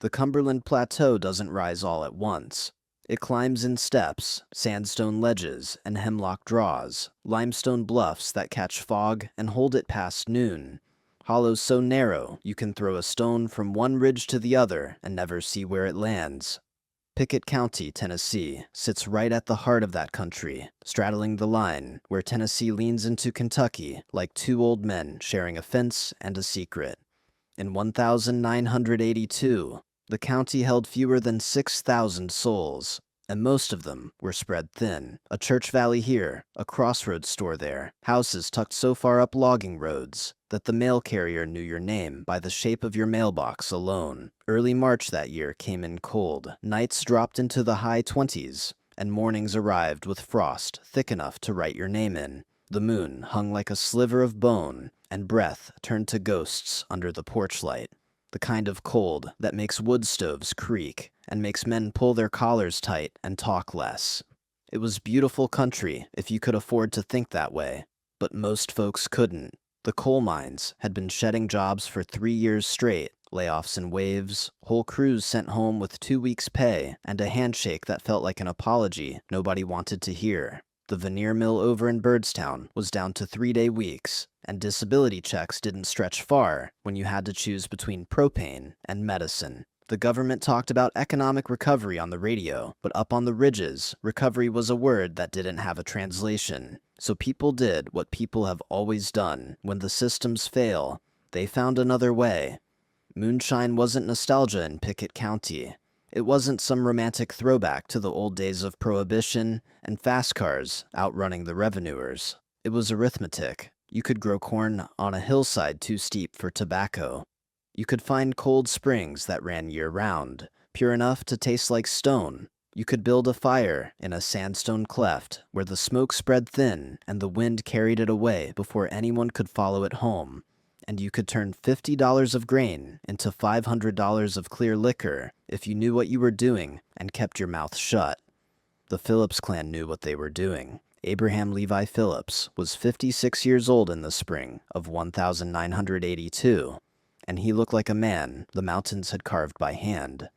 The Cumberland Plateau doesn't rise all at once. It climbs in steps, sandstone ledges and hemlock draws, limestone bluffs that catch fog and hold it past noon. Hollows so narrow you can throw a stone from one ridge to the other and never see where it lands. Pickett County, Tennessee, sits right at the heart of that country, straddling the line where Tennessee leans into Kentucky like two old men sharing a fence and a secret. In 1982, the county held fewer than 6,000 souls, and most of them were spread thin. A church valley here, a crossroads store there, houses tucked so far up logging roads that the mail carrier knew your name by the shape of your mailbox alone. Early March that year came in cold. Nights dropped into the high 20s, and mornings arrived with frost thick enough to write your name in. The moon hung like a sliver of bone, and breath turned to ghosts under the porch light. The kind of cold that makes wood stoves creak and makes men pull their collars tight and talk less. It was beautiful country if you could afford to think that way, but most folks couldn't. The coal mines had been shedding jobs for 3 years straight, layoffs in waves, whole crews sent home with 2 weeks' pay, and a handshake that felt like an apology nobody wanted to hear. The veneer mill over in Byrdstown was down to 3-day weeks, and disability checks didn't stretch far when you had to choose between propane and medicine. The government talked about economic recovery on the radio, but up on the ridges, recovery was a word that didn't have a translation. So people did what people have always done. When the systems fail, they found another way. Moonshine wasn't nostalgia in Pickett County. It wasn't some romantic throwback to the old days of Prohibition and fast cars outrunning the revenuers. It was arithmetic. You could grow corn on a hillside too steep for tobacco. You could find cold springs that ran year-round, pure enough to taste like stone. You could build a fire in a sandstone cleft where the smoke spread thin and the wind carried it away before anyone could follow it home. And you could turn $50 of grain into $500 of clear liquor if you knew what you were doing and kept your mouth shut. The Phillips clan knew what they were doing. Abraham Levi Phillips was 56 years old in the spring of 1982, and he looked like a man the mountains had carved by hand.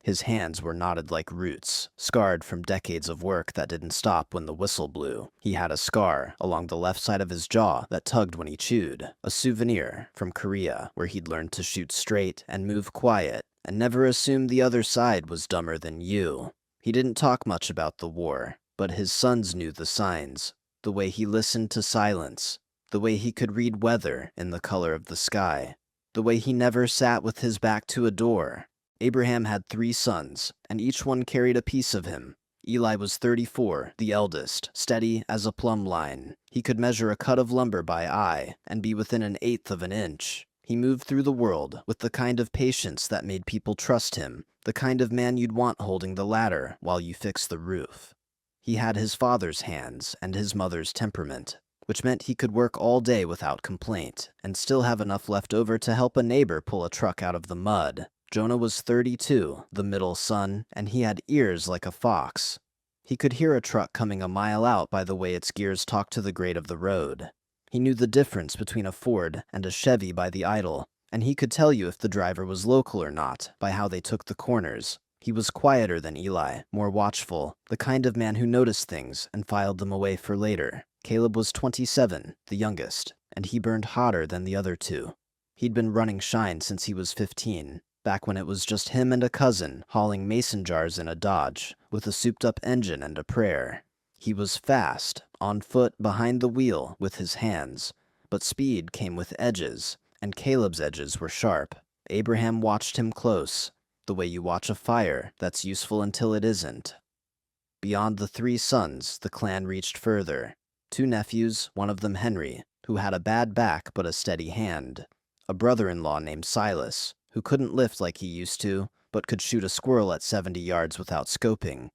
His hands were knotted like roots, scarred from decades of work that didn't stop when the whistle blew. He had a scar along the left side of his jaw that tugged when he chewed, a souvenir from Korea where he'd learned to shoot straight and move quiet, and never assumed the other side was dumber than you. He didn't talk much about the war, but his sons knew the signs, the way he listened to silence, the way he could read weather in the color of the sky, the way he never sat with his back to a door. Abraham had 3 sons, and each one carried a piece of him. Eli was 34, the eldest, steady as a plumb line. He could measure a cut of lumber by eye and be within 1/8 of an inch. He moved through the world with the kind of patience that made people trust him, the kind of man you'd want holding the ladder while you fix the roof. He had his father's hands and his mother's temperament, which meant he could work all day without complaint and still have enough left over to help a neighbor pull a truck out of the mud. Jonah was 32, the middle son, and he had ears like a fox. He could hear a truck coming a mile out by the way its gears talked to the grade of the road. He knew the difference between a Ford and a Chevy by the idle, and he could tell you if the driver was local or not by how they took the corners. He was quieter than Eli, more watchful, the kind of man who noticed things and filed them away for later. Caleb was 27, the youngest, and he burned hotter than the other 2. He'd been running Shine since he was 15. Back when it was just him and a cousin hauling mason jars in a Dodge with a souped-up engine and a prayer. He was fast, on foot behind the wheel with his hands, but speed came with edges, and Caleb's edges were sharp. Abraham watched him close, the way you watch a fire that's useful until it isn't. Beyond the 3 sons, the clan reached further. 2 nephews, one of them Henry, who had a bad back but a steady hand. A brother-in-law named Silas, who couldn't lift like he used to, but could shoot a squirrel at 70 yards without scoping.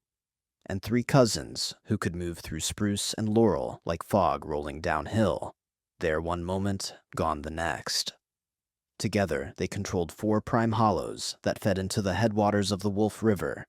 And 3 cousins, who could move through spruce and laurel like fog rolling downhill. There one moment, gone the next. Together, they controlled 4 prime hollows that fed into the headwaters of the Wolf River.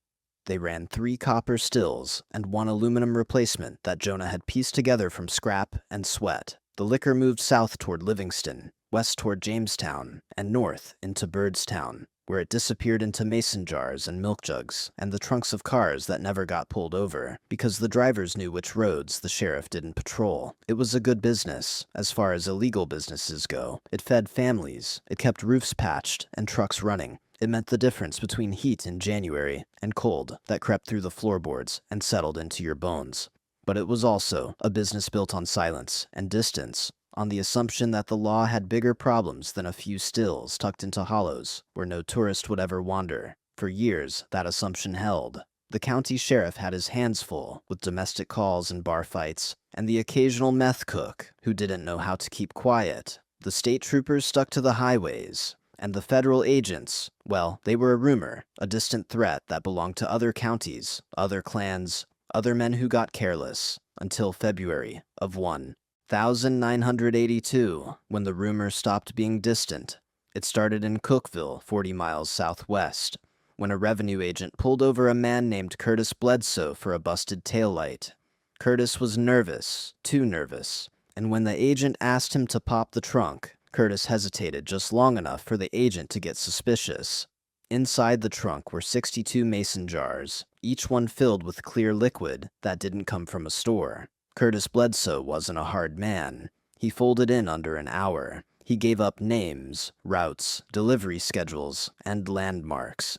They ran 3 copper stills and 1 aluminum replacement that Jonah had pieced together from scrap and sweat. The liquor moved south toward Livingston, west toward Jamestown, and north into Byrdstown. where it disappeared into mason jars and milk jugs and the trunks of cars that never got pulled over, because the drivers knew which roads the sheriff didn't patrol. It was a good business, as far as illegal businesses go. It fed families, it kept roofs patched and trucks running. It meant the difference between heat in January and cold that crept through the floorboards and settled into your bones. But it was also a business built on silence and distance, on the assumption that the law had bigger problems than a few stills tucked into hollows where no tourist would ever wander. For years, that assumption held. The county sheriff had his hands full with domestic calls and bar fights, and the occasional meth cook who didn't know how to keep quiet. The state troopers stuck to the highways, and the federal agents, well, they were a rumor, a distant threat that belonged to other counties, other clans, other men who got careless, until February of 1982, when the rumor stopped being distant. It started in Cookeville, 40 miles southwest, when a revenue agent pulled over a man named Curtis Bledsoe for a busted taillight. Curtis was nervous, too nervous, and when the agent asked him to pop the trunk, Curtis hesitated just long enough for the agent to get suspicious. Inside the trunk were 62 mason jars, each one filled with clear liquid that didn't come from a store. Curtis Bledsoe wasn't a hard man. He folded in under an hour. He gave up names, routes, delivery schedules, and landmarks.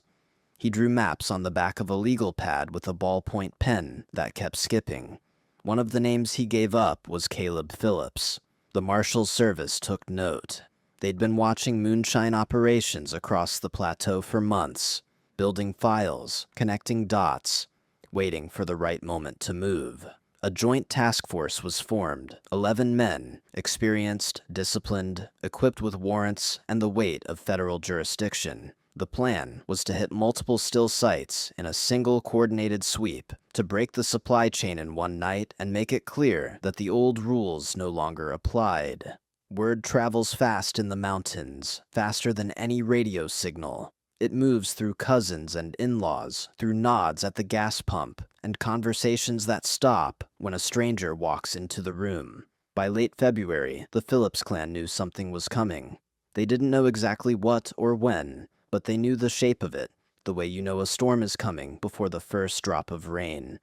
He drew maps on the back of a legal pad with a ballpoint pen that kept skipping. One of the names he gave up was Caleb Phillips. The Marshals service took note. They'd been watching Moonshine operations across the plateau for months, building files, connecting dots, waiting for the right moment to move. A joint task force was formed, 11 men, experienced, disciplined, equipped with warrants and the weight of federal jurisdiction. The plan was to hit multiple still sites in a single coordinated sweep, to break the supply chain in one night and make it clear that the old rules no longer applied. Word travels fast in the mountains, faster than any radio signal. It moves through cousins and in-laws, through nods at the gas pump, and conversations that stop when a stranger walks into the room. By late February, the Phillips clan knew something was coming. They didn't know exactly what or when, but they knew the shape of it, the way you know a storm is coming before the first drop of rain.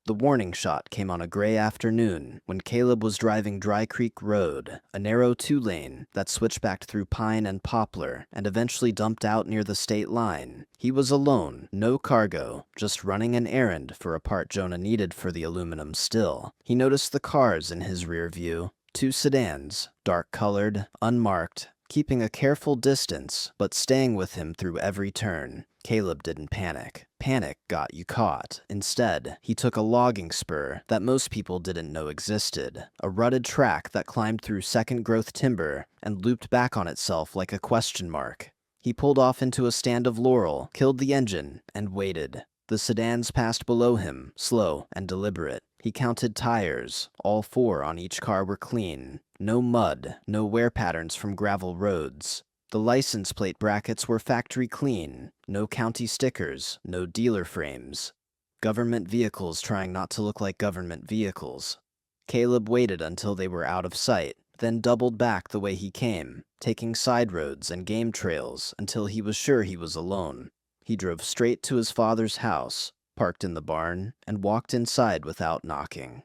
The warning shot came on a gray afternoon when Caleb was driving Dry Creek Road, a narrow two-lane that switchbacked through pine and poplar and eventually dumped out near the state line. He was alone, no cargo, just running an errand for a part Jonah needed for the aluminum still. He noticed the cars in his rear view, 2 sedans, dark-colored, unmarked, keeping a careful distance, but staying with him through every turn. Caleb didn't panic. Panic got you caught. Instead, he took a logging spur that most people didn't know existed, a rutted track that climbed through second-growth timber and looped back on itself like a question mark. He pulled off into a stand of laurel, killed the engine, and waited. The sedans passed below him, slow and deliberate. He counted tires. All 4 on each car were clean. No mud, no wear patterns from gravel roads. The license plate brackets were factory clean. No county stickers, no dealer frames. Government vehicles trying not to look like government vehicles. Caleb waited until they were out of sight, then doubled back the way he came, taking side roads and game trails until he was sure he was alone. He drove straight to his father's house, parked in the barn, and walked inside without knocking.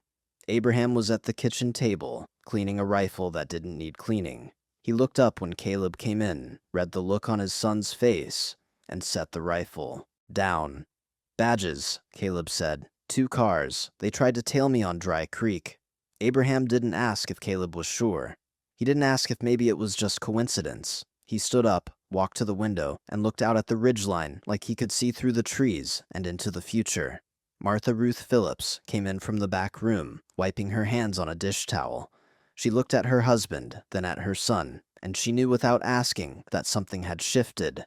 Abraham was at the kitchen table, cleaning a rifle that didn't need cleaning. He looked up when Caleb came in, read the look on his son's face, and set the rifle down. "Badges," Caleb said. 2 cars. They tried to tail me on Dry Creek." Abraham didn't ask if Caleb was sure. He didn't ask if maybe it was just coincidence. He stood up, walked to the window, and looked out at the ridgeline like he could see through the trees and into the future. Martha Ruth Phillips came in from the back room, wiping her hands on a dish towel. She looked at her husband, then at her son, and she knew without asking that something had shifted.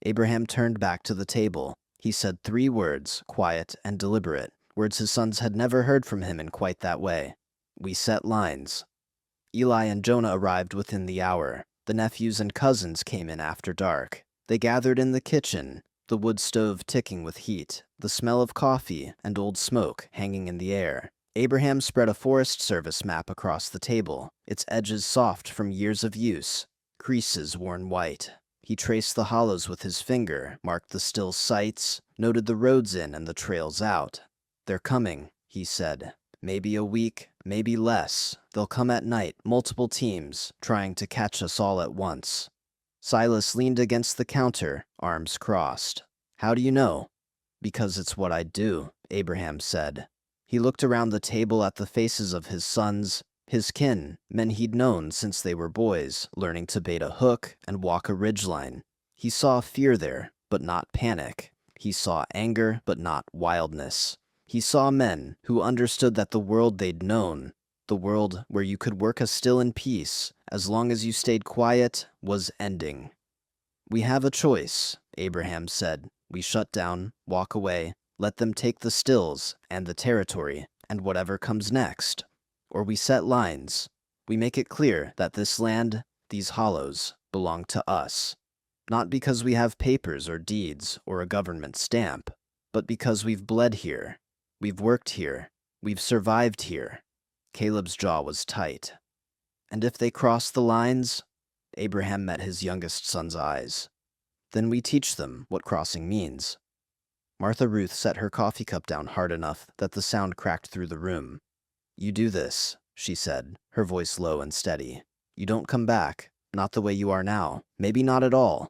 Abraham turned back to the table. He said 3 words, quiet and deliberate, words his sons had never heard from him in quite that way. "We set lines." Eli and Jonah arrived within the hour. The nephews and cousins came in after dark. They gathered in the kitchen, the wood stove ticking with heat, the smell of coffee and old smoke hanging in the air. Abraham spread a Forest Service map across the table, its edges soft from years of use, creases worn white. He traced the hollows with his finger, marked the still sites, noted the roads in and the trails out. "They're coming," he said. "Maybe a week, maybe less. They'll come at night, multiple teams, trying to catch us all at once." Silas leaned against the counter, arms crossed. "How do you know?" "Because it's what I'd do," Abraham said. He looked around the table at the faces of his sons, his kin, men he'd known since they were boys, learning to bait a hook and walk a ridgeline. He saw fear there, but not panic. He saw anger, but not wildness. He saw men who understood that the world they'd known, the world where you could work still in peace, as long as you stayed quiet, was ending. "We have a choice," Abraham said. "We shut down, walk away, let them take the stills and the territory and whatever comes next. Or we set lines. We make it clear that this land, these hollows, belong to us. Not because we have papers or deeds or a government stamp, but because we've bled here. We've worked here. We've survived here." Caleb's jaw was tight. "And if they cross the lines?" Abraham met his youngest son's eyes. "Then we teach them what crossing means." Martha Ruth set her coffee cup down hard enough that the sound cracked through the room. "You do this," she said, her voice low and steady. "You don't come back, not the way you are now, maybe not at all."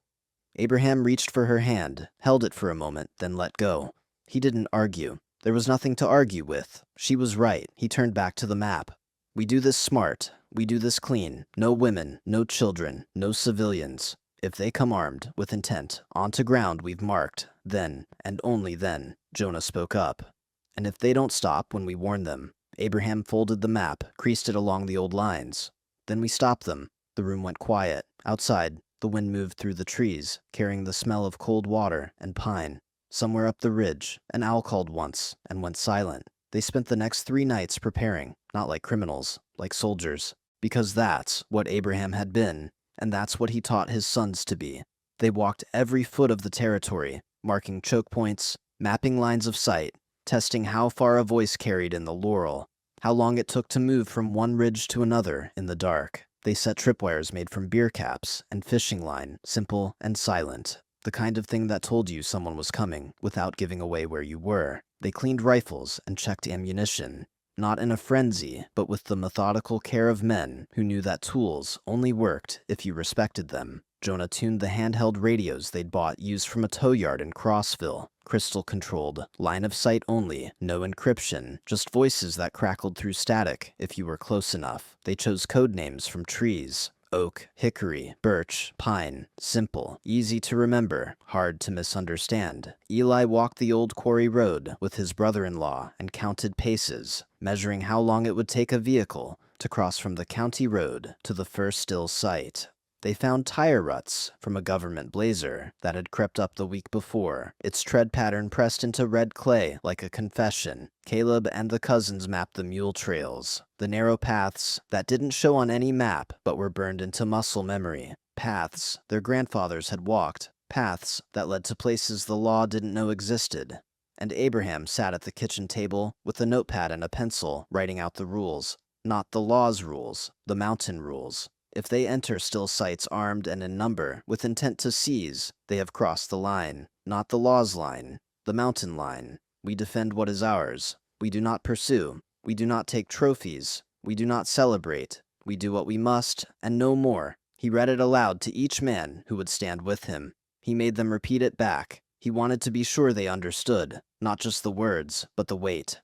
Abraham reached for her hand, held it for a moment, then let go. He didn't argue. There was nothing to argue with. She was right. He turned back to the map. "We do this smart. We do this clean. No women, no children, no civilians. If they come armed, with intent, onto ground we've marked, then, and only then," Jonah spoke up. "And if they don't stop when we warn them," Abraham folded the map, creased it along the old lines. "Then we stop them." The room went quiet. Outside, the wind moved through the trees, carrying the smell of cold water and pine. Somewhere up the ridge, an owl called once and went silent. They spent the next 3 nights preparing, not like criminals, like soldiers. Because that's what Abraham had been, and that's what he taught his sons to be. They walked every foot of the territory, marking choke points, mapping lines of sight, testing how far a voice carried in the laurel, how long it took to move from one ridge to another in the dark. They set tripwires made from beer caps and fishing line, simple and silent. The kind of thing that told you someone was coming without giving away where you were. They cleaned rifles and checked ammunition, not in a frenzy, but with the methodical care of men who knew that tools only worked if you respected them. Jonah tuned the handheld radios they'd bought used from a tow yard in Crossville. Crystal-controlled, line of sight only, no encryption, just voices that crackled through static if you were close enough. They chose code names from trees. Oak, hickory, birch, pine. Simple, easy to remember, hard to misunderstand. Eli walked the old quarry road with his brother-in-law and counted paces, measuring how long it would take a vehicle to cross from the county road to the first still site. They found tire ruts from a government blazer that had crept up the week before, its tread pattern pressed into red clay like a confession. Caleb and the cousins mapped the mule trails, the narrow paths that didn't show on any map but were burned into muscle memory. Paths their grandfathers had walked, paths that led to places the law didn't know existed. And Abraham sat at the kitchen table with a notepad and a pencil, writing out the rules. Not the law's rules, the mountain rules. If they enter still sites armed and in number, with intent to seize, they have crossed the line. Not the law's line, the mountain line. We defend what is ours. We do not pursue. We do not take trophies. We do not celebrate. We do what we must, and no more. He read it aloud to each man who would stand with him. He made them repeat it back. He wanted to be sure they understood, not just the words, but the weight.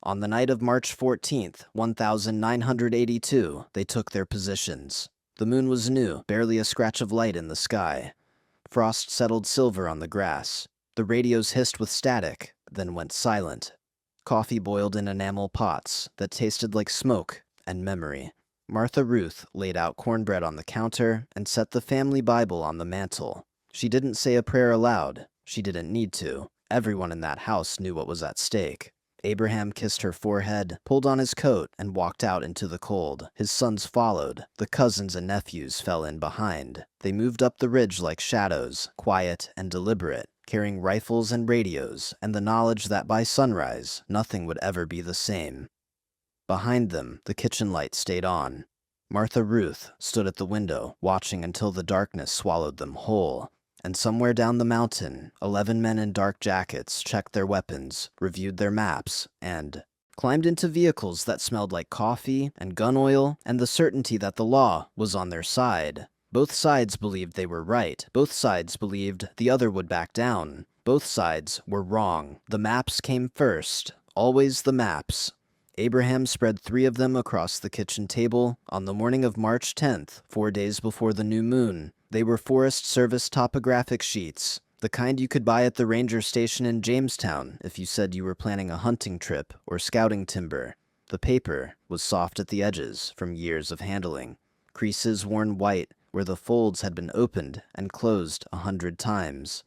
On the night of March 14th, 1982, they took their positions. The moon was new, barely a scratch of light in the sky. Frost settled silver on the grass. The radios hissed with static, then went silent. Coffee boiled in enamel pots that tasted like smoke and memory. Martha Ruth laid out cornbread on the counter and set the family Bible on the mantel. She didn't say a prayer aloud. She didn't need to. Everyone in that house knew what was at stake. Abraham kissed her forehead, pulled on his coat, and walked out into the cold. His sons followed. The cousins and nephews fell in behind. They moved up the ridge like shadows, quiet and deliberate, carrying rifles and radios, and the knowledge that by sunrise, nothing would ever be the same. Behind them, the kitchen light stayed on. Martha Ruth stood at the window, watching until the darkness swallowed them whole. And somewhere down the mountain, 11 men in dark jackets checked their weapons, reviewed their maps, and climbed into vehicles that smelled like coffee and gun oil and the certainty that the law was on their side. Both sides believed they were right. Both sides believed the other would back down. Both sides were wrong. The maps came first. Always the maps. Abraham spread 3 of them across the kitchen table on the morning of March 10th, 4 days before the new moon. They were Forest Service topographic sheets, the kind you could buy at the ranger station in Jamestown if you said you were planning a hunting trip or scouting timber. The paper was soft at the edges from years of handling, creases worn white where the folds had been opened and closed 100 times.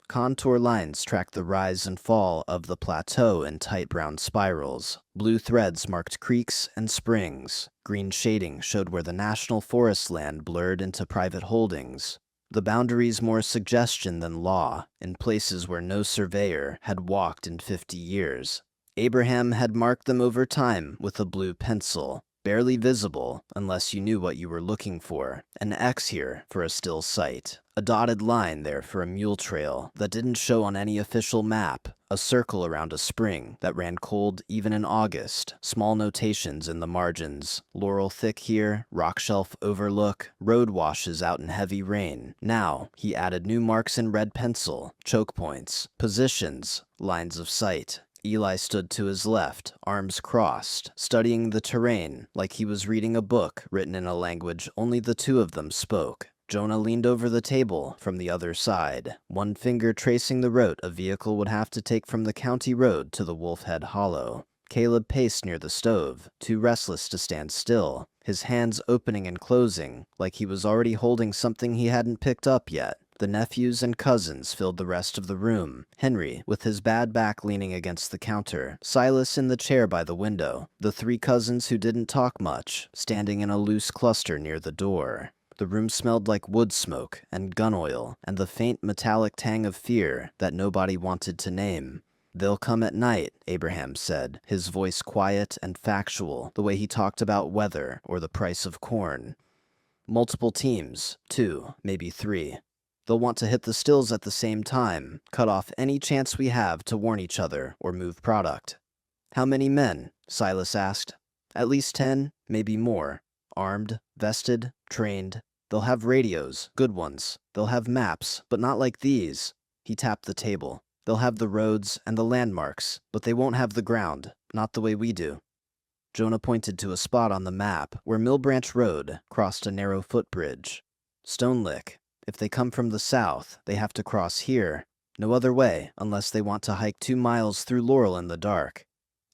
Contour lines tracked the rise and fall of the plateau in tight brown spirals. Blue threads marked creeks and springs. Green shading showed where the national forest land blurred into private holdings. The boundaries more suggestion than law, in places where no surveyor had walked in 50 years. Abraham had marked them over time with a blue pencil, barely visible unless you knew what you were looking for. An X here for a still site. A dotted line there for a mule trail that didn't show on any official map. A circle around a spring that ran cold even in August. Small notations in the margins. Laurel thick here, rock shelf overlook, road washes out in heavy rain. Now, he added new marks in red pencil, choke points, positions, lines of sight. Eli stood to his left, arms crossed, studying the terrain like he was reading a book written in a language only the 2 of them spoke. Jonah leaned over the table from the other side, one finger tracing the route a vehicle would have to take from the county road to the Wolfhead Hollow. Caleb paced near the stove, too restless to stand still, his hands opening and closing like he was already holding something he hadn't picked up yet. The nephews and cousins filled the rest of the room. Henry, with his bad back leaning against the counter. Silas in the chair by the window. The 3 cousins who didn't talk much, standing in a loose cluster near the door. The room smelled like wood smoke and gun oil and the faint metallic tang of fear that nobody wanted to name. "They'll come at night," Abraham said, his voice quiet and factual, the way he talked about weather or the price of corn. "Multiple teams, 2, maybe 3. They'll want to hit the stills at the same time, cut off any chance we have to warn each other or move product." "How many men?" Silas asked. "At least 10, maybe more. Armed, vested, trained. They'll have radios, good ones. They'll have maps, but not like these." He tapped the table. "They'll have the roads and the landmarks, but they won't have the ground, not the way we do." Jonah pointed to a spot on the map where Mill Branch Road crossed a narrow footbridge. "Stone Lick. If they come from the south, they have to cross here. No other way, unless they want to hike 2 miles through Laurel in the dark."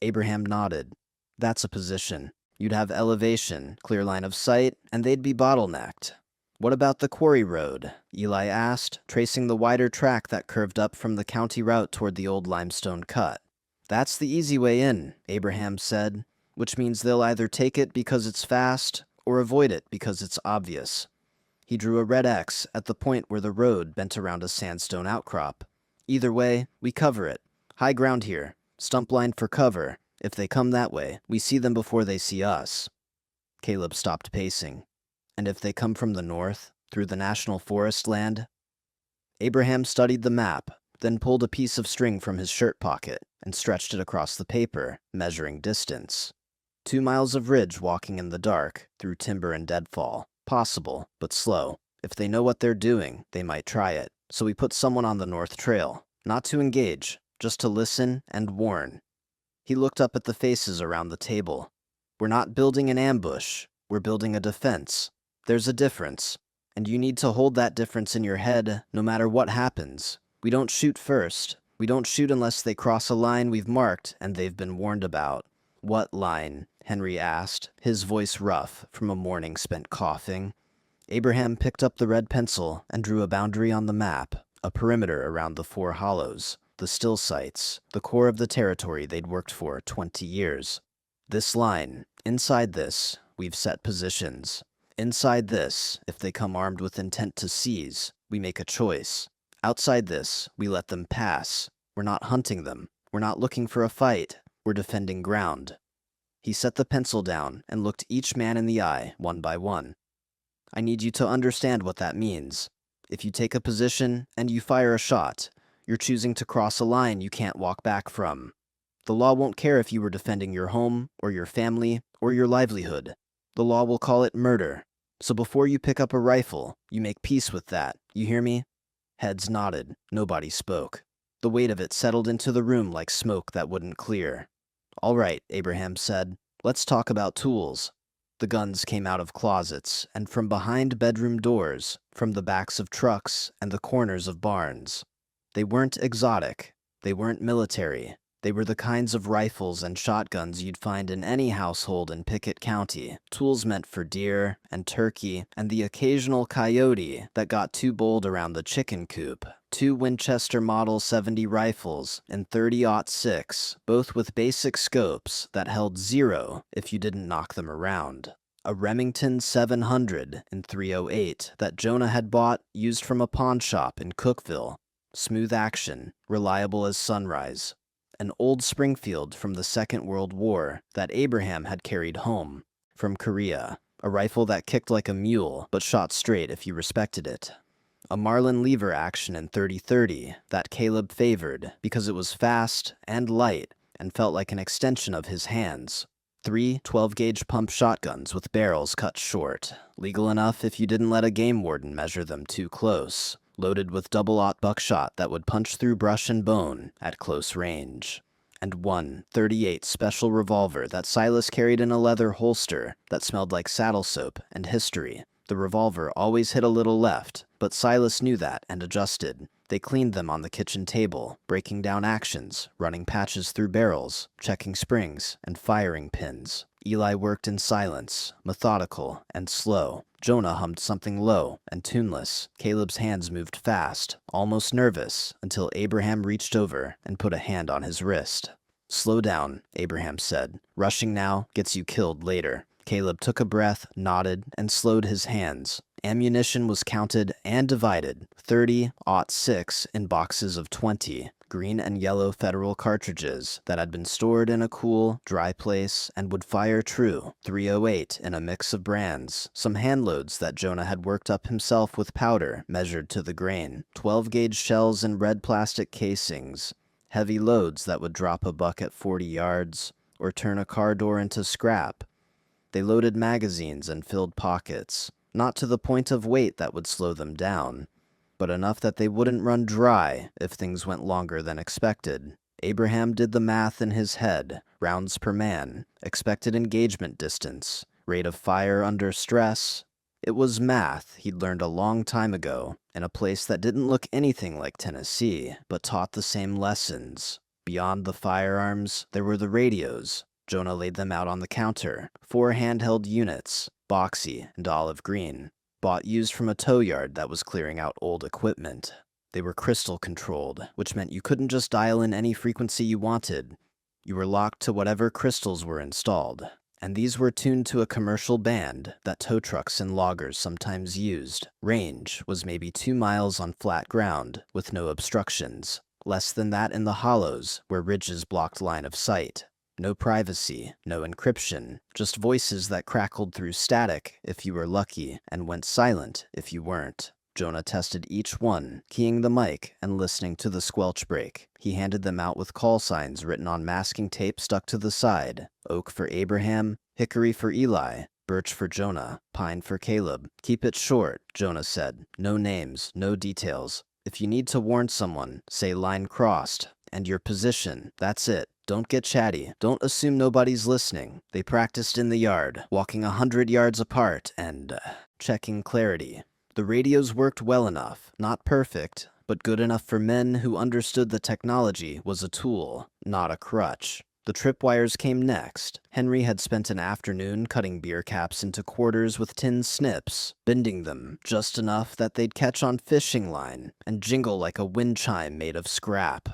Abraham nodded. "That's a position. You'd have elevation, clear line of sight, and they'd be bottlenecked." "What about the quarry road?" Eli asked, tracing the wider track that curved up from the county route toward the old limestone cut. "That's the easy way in," Abraham said, "which means they'll either take it because it's fast or avoid it because it's obvious." He drew a red X at the point where the road bent around a sandstone outcrop. "Either way, we cover it. High ground here. Stump line for cover. If they come that way, we see them before they see us." Caleb stopped pacing. "And if they come from the north, through the national forest land?" Abraham studied the map, then pulled a piece of string from his shirt pocket and stretched it across the paper, measuring distance. 2 miles of ridge walking in the dark, through timber and deadfall. Possible, but slow. If they know what they're doing, they might try it. So we put someone on the north trail. Not to engage, just to listen and warn. He looked up at the faces around the table. "We're not building an ambush. We're building a defense. There's a difference. And you need to hold that difference in your head no matter what happens. We don't shoot first. We don't shoot unless they cross a line we've marked and they've been warned about." "What line?" Henry asked, his voice rough from a morning spent coughing. Abraham picked up the red pencil and drew a boundary on the map, a perimeter around the 4 hollows, the still sites, the core of the territory they'd worked for 20 years. "This line, inside this, we've set positions. Inside this, if they come armed with intent to seize, we make a choice. Outside this, we let them pass. We're not hunting them. We're not looking for a fight. We're defending ground." He set the pencil down and looked each man in the eye, one by one. "I need you to understand what that means. If you take a position and you fire a shot, you're choosing to cross a line you can't walk back from. The law won't care if you were defending your home, or your family, or your livelihood. The law will call it murder. So before you pick up a rifle, you make peace with that. You hear me?" Heads nodded. Nobody spoke. The weight of it settled into the room like smoke that wouldn't clear. "All right," Abraham said. "Let's talk about tools." The guns came out of closets, and from behind bedroom doors, from the backs of trucks and the corners of barns. They weren't exotic. They weren't military. They were the kinds of rifles and shotguns you'd find in any household in Pickett County, tools meant for deer and turkey and the occasional coyote that got too bold around the chicken coop. 2 Winchester Model 70 rifles in 30-06, both with basic scopes that held 0 if you didn't knock them around. A Remington 700 in 308 that Jonah had bought, used from a pawn shop in Cookville. Smooth action, reliable as sunrise. An old Springfield from the Second World War that Abraham had carried home from Korea. A rifle that kicked like a mule, but shot straight if you respected it. A Marlin lever action in 30-30 that Caleb favored because it was fast and light and felt like an extension of his hands. 3 12-gauge pump shotguns with barrels cut short, legal enough if you didn't let a game warden measure them too close, loaded with double-aught buckshot that would punch through brush and bone at close range. And 1 .38 special revolver that Silas carried in a leather holster that smelled like saddle soap and history. The revolver always hit a little left, but Silas knew that and adjusted. They cleaned them on the kitchen table, breaking down actions, running patches through barrels, checking springs, and firing pins. Eli worked in silence, methodical and slow. Jonah hummed something low and tuneless. Caleb's hands moved fast, almost nervous, until Abraham reached over and put a hand on his wrist. "Slow down," Abraham said. "Rushing now gets you killed later." Caleb took a breath, nodded, and slowed his hands. Ammunition was counted and divided, 30-06 in boxes of 20, green and yellow Federal cartridges that had been stored in a cool, dry place and would fire true, 308 in a mix of brands, some handloads that Jonah had worked up himself with powder measured to the grain, 12-gauge shells in red plastic casings, heavy loads that would drop a buck at 40 yards, or turn a car door into scrap. They loaded magazines and filled pockets, not to the point of weight that would slow them down, but enough that they wouldn't run dry if things went longer than expected. Abraham did the math in his head, rounds per man, expected engagement distance, rate of fire under stress. It was math he'd learned a long time ago, in a place that didn't look anything like Tennessee, but taught the same lessons. Beyond the firearms, there were the radios. Jonah laid them out on the counter, 4 handheld units, boxy and olive green, bought used from a tow yard that was clearing out old equipment. They were crystal controlled, which meant you couldn't just dial in any frequency you wanted. You were locked to whatever crystals were installed, and these were tuned to a commercial band that tow trucks and loggers sometimes used. Range was maybe 2 miles on flat ground, with no obstructions, less than that in the hollows where ridges blocked line of sight. No privacy, no encryption, just voices that crackled through static if you were lucky and went silent if you weren't. Jonah tested each one, keying the mic and listening to the squelch break. He handed them out with call signs written on masking tape stuck to the side. Oak for Abraham, hickory for Eli, birch for Jonah, pine for Caleb. "Keep it short," Jonah said. "No names, no details. If you need to warn someone, say line crossed, and your position. That's it. Don't get chatty. Don't assume nobody's listening." They practiced in the yard, walking 100 yards apart and checking clarity. The radios worked well enough, not perfect, but good enough for men who understood the technology was a tool, not a crutch. The tripwires came next. Henry had spent an afternoon cutting beer caps into quarters with tin snips, bending them just enough that they'd catch on fishing line and jingle like a wind chime made of scrap.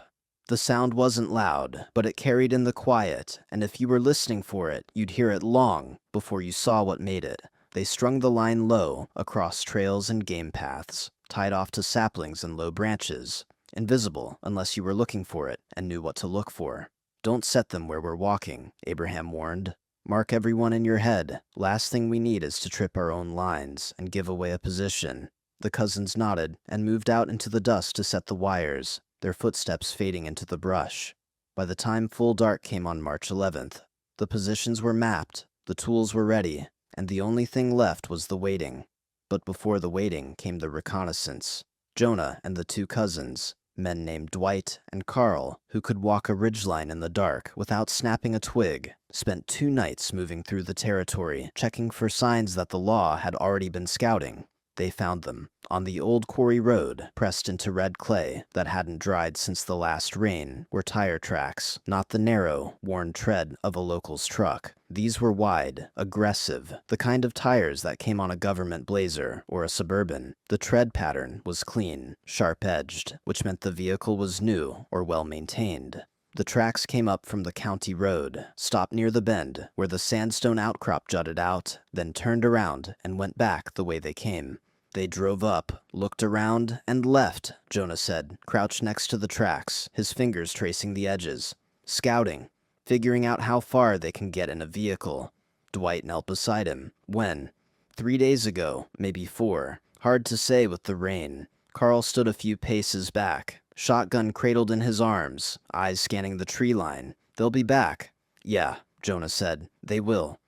The sound wasn't loud, but it carried in the quiet, and if you were listening for it, you'd hear it long before you saw what made it. They strung the line low across trails and game paths, tied off to saplings and low branches, invisible unless you were looking for it and knew what to look for. "Don't set them where we're walking," Abraham warned. Mark everyone in your head. Last thing we need is to trip our own lines and give away a position." The cousins nodded and moved out into the dust to set the wires, their footsteps fading into the brush. By the time full dark came on March 11th, the positions were mapped, the tools were ready, and the only thing left was the waiting. But before the waiting came the reconnaissance. Jonah and the two cousins, men named Dwight and Carl, who could walk a ridgeline in the dark without snapping a twig, spent 2 nights moving through the territory, checking for signs that the law had already been scouting. They found them on the old quarry road, pressed into red clay that hadn't dried since the last rain, were tire tracks, not the narrow, worn tread of a local's truck. These were wide, aggressive, the kind of tires that came on a government Blazer or a Suburban. The tread pattern was clean, sharp-edged, which meant the vehicle was new or well-maintained. The tracks came up from the county road, stopped near the bend where the sandstone outcrop jutted out, then turned around and went back the way they came. They drove up, looked around, and left, Jonah said, crouched next to the tracks, his fingers tracing the edges. Scouting, figuring out how far they can get in a vehicle. Dwight knelt beside him. When? 3 days ago, maybe 4. Hard to say with the rain. Carl stood a few paces back, shotgun cradled in his arms, eyes scanning the tree line. They'll be back. Yeah, Jonah said. They will.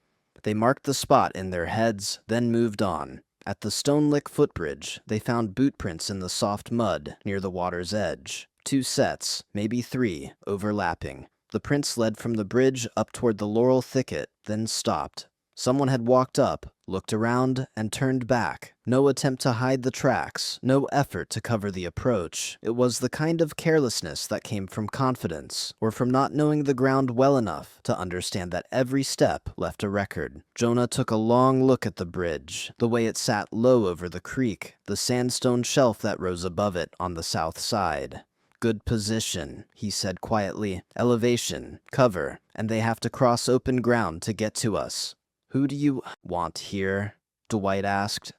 They marked the spot in their heads, then moved on. At the Stone Lick footbridge, they found boot prints in the soft mud near the water's edge. 2 sets, maybe 3, overlapping. The prints led from the bridge up toward the laurel thicket, then stopped. Someone had walked up, looked around, and turned back. No attempt to hide the tracks, no effort to cover the approach. It was the kind of carelessness that came from confidence, or from not knowing the ground well enough to understand that every step left a record. Jonah took a long look at the bridge, the way it sat low over the creek, the sandstone shelf that rose above it on the south side. Good position, he said quietly. Elevation, cover, and they have to cross open ground to get to us. Who do you want here? Dwight asked.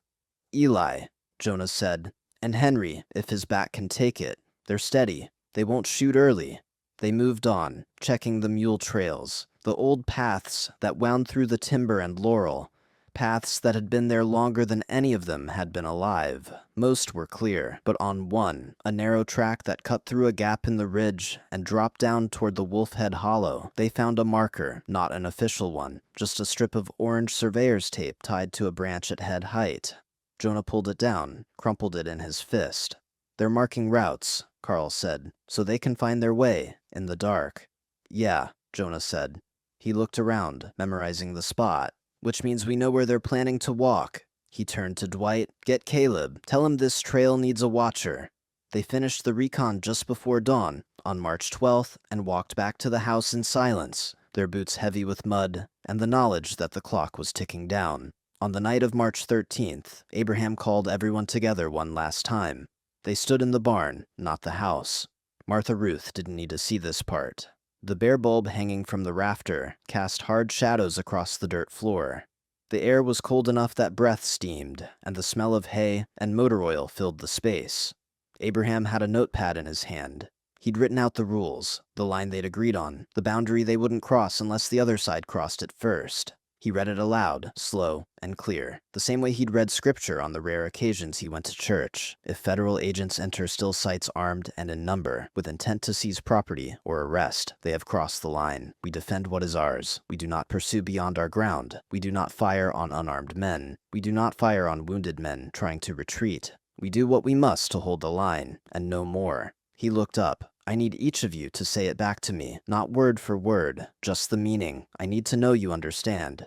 Eli, Jonah said, and Henry, if his back can take it. They're steady. They won't shoot early. They moved on, checking the mule trails, the old paths that wound through the timber and laurel, paths that had been there longer than any of them had been alive. Most were clear, but on one, a narrow track that cut through a gap in the ridge and dropped down toward the Wolfhead Hollow, they found a marker, not an official one, just a strip of orange surveyor's tape tied to a branch at head height. Jonah pulled it down, crumpled it in his fist. They're marking routes, Carl said, so they can find their way, in the dark. Yeah, Jonah said. He looked around, memorizing the spot. Which means we know where they're planning to walk. He turned to Dwight. Get Caleb. Tell him this trail needs a watcher. They finished the recon just before dawn, on March 12th, and walked back to the house in silence, their boots heavy with mud, and the knowledge that the clock was ticking down. On the night of March 13th, Abraham called everyone together one last time. They stood in the barn, not the house. Martha Ruth didn't need to see this part. The bare bulb hanging from the rafter cast hard shadows across the dirt floor. The air was cold enough that breath steamed, and the smell of hay and motor oil filled the space. Abraham had a notepad in his hand. He'd written out the rules, the line they'd agreed on, the boundary they wouldn't cross unless the other side crossed it first. He read it aloud, slow and clear, the same way he'd read scripture on the rare occasions he went to church. If federal agents enter still sites armed and in number, with intent to seize property or arrest, they have crossed the line. We defend what is ours. We do not pursue beyond our ground. We do not fire on unarmed men. We do not fire on wounded men trying to retreat. We do what we must to hold the line, and no more. He looked up. I need each of you to say it back to me, not word for word, just the meaning. I need to know you understand.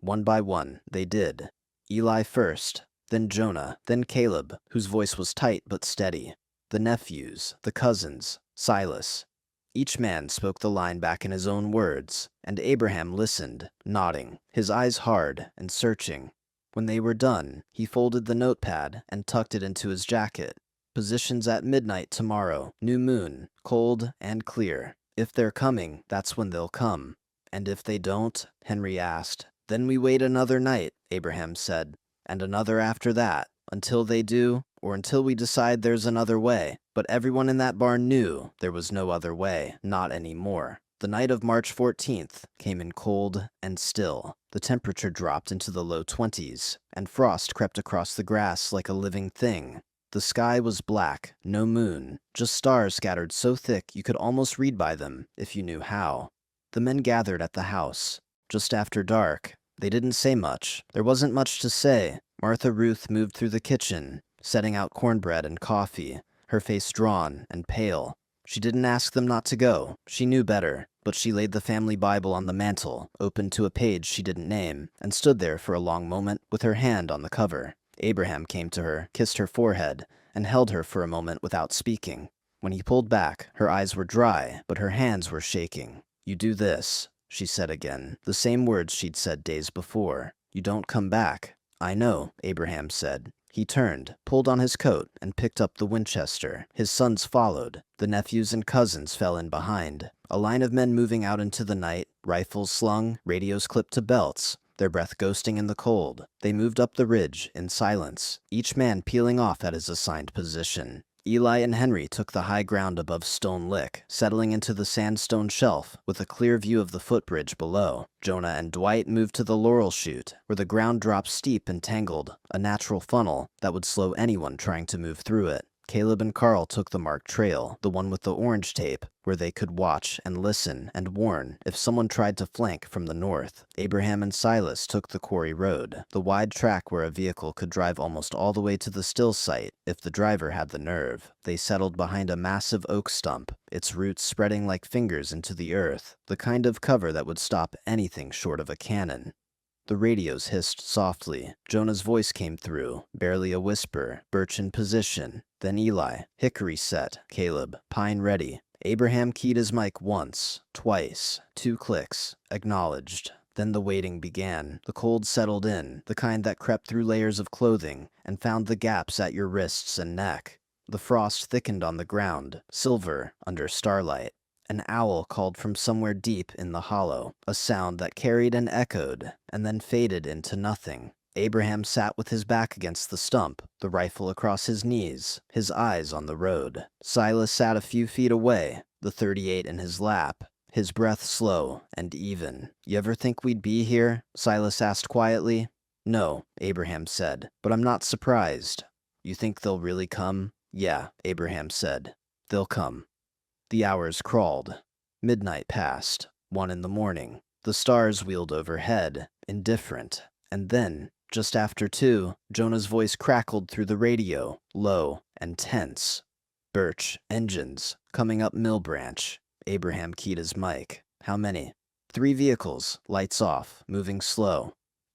One by one, they did. Eli first, then Jonah, then Caleb, whose voice was tight but steady. The nephews, the cousins, Silas. Each man spoke the line back in his own words, and Abraham listened, nodding, his eyes hard and searching. When they were done, he folded the notepad and tucked it into his jacket. Positions at midnight tomorrow, new moon, cold and clear. If they're coming, that's when they'll come. And if they don't? Henry asked. Then we wait another night, Abraham said, and another after that, until they do, or until we decide there's another way. But everyone in that barn knew there was no other way, not anymore. The night of March 14th came in cold and still. The temperature dropped into the low 20s, and frost crept across the grass like a living thing. The sky was black, no moon, just stars scattered so thick you could almost read by them if you knew how. The men gathered at the house. Just after dark, they didn't say much. There wasn't much to say. Martha Ruth moved through the kitchen, setting out cornbread and coffee, her face drawn and pale. She didn't ask them not to go. She knew better, but she laid the family Bible on the mantel, opened to a page she didn't name, and stood there for a long moment with her hand on the cover. Abraham came to her, kissed her forehead, and held her for a moment without speaking. When he pulled back, her eyes were dry, but her hands were shaking. "You do this," she said again, the same words she'd said days before. "You don't come back." "I know," Abraham said. He turned, pulled on his coat, and picked up the Winchester. His sons followed. The nephews and cousins fell in behind. A line of men moving out into the night, rifles slung, radios clipped to belts, their breath ghosting in the cold. They moved up the ridge, in silence, each man peeling off at his assigned position. Eli and Henry took the high ground above Stone Lick, settling into the sandstone shelf with a clear view of the footbridge below. Jonah and Dwight moved to the laurel chute, where the ground dropped steep and tangled, a natural funnel that would slow anyone trying to move through it. Caleb and Carl took the marked trail, the one with the orange tape, where they could watch and listen and warn if someone tried to flank from the north. Abraham and Silas took the quarry road, the wide track where a vehicle could drive almost all the way to the still site if the driver had the nerve. They settled behind a massive oak stump, its roots spreading like fingers into the earth, the kind of cover that would stop anything short of a cannon. The radios hissed softly. Jonah's voice came through, barely a whisper, Birch in position. Then Eli, hickory set, Caleb, pine ready. Abraham keyed his mic once, twice, 2 clicks, acknowledged. Then the waiting began. The cold settled in, the kind that crept through layers of clothing and found the gaps at your wrists and neck. The frost thickened on the ground, silver under starlight. An owl called from somewhere deep in the hollow, a sound that carried and echoed, and then faded into nothing. Abraham sat with his back against the stump, the rifle across his knees, his eyes on the road. Silas sat a few feet away, the .38 in his lap, his breath slow and even. "You ever think we'd be here?" Silas asked quietly. "No," Abraham said, "but I'm not surprised." "You think they'll really come?" "Yeah," Abraham said. "They'll come." The hours crawled. Midnight passed. 1 in the morning. The stars wheeled overhead, indifferent. And then, just after 2, Jonah's voice crackled through the radio, low and tense. "Birch, engines, coming up Mill Branch." Abraham keyed his mic. "How many?" 3 vehicles, lights off, moving slow.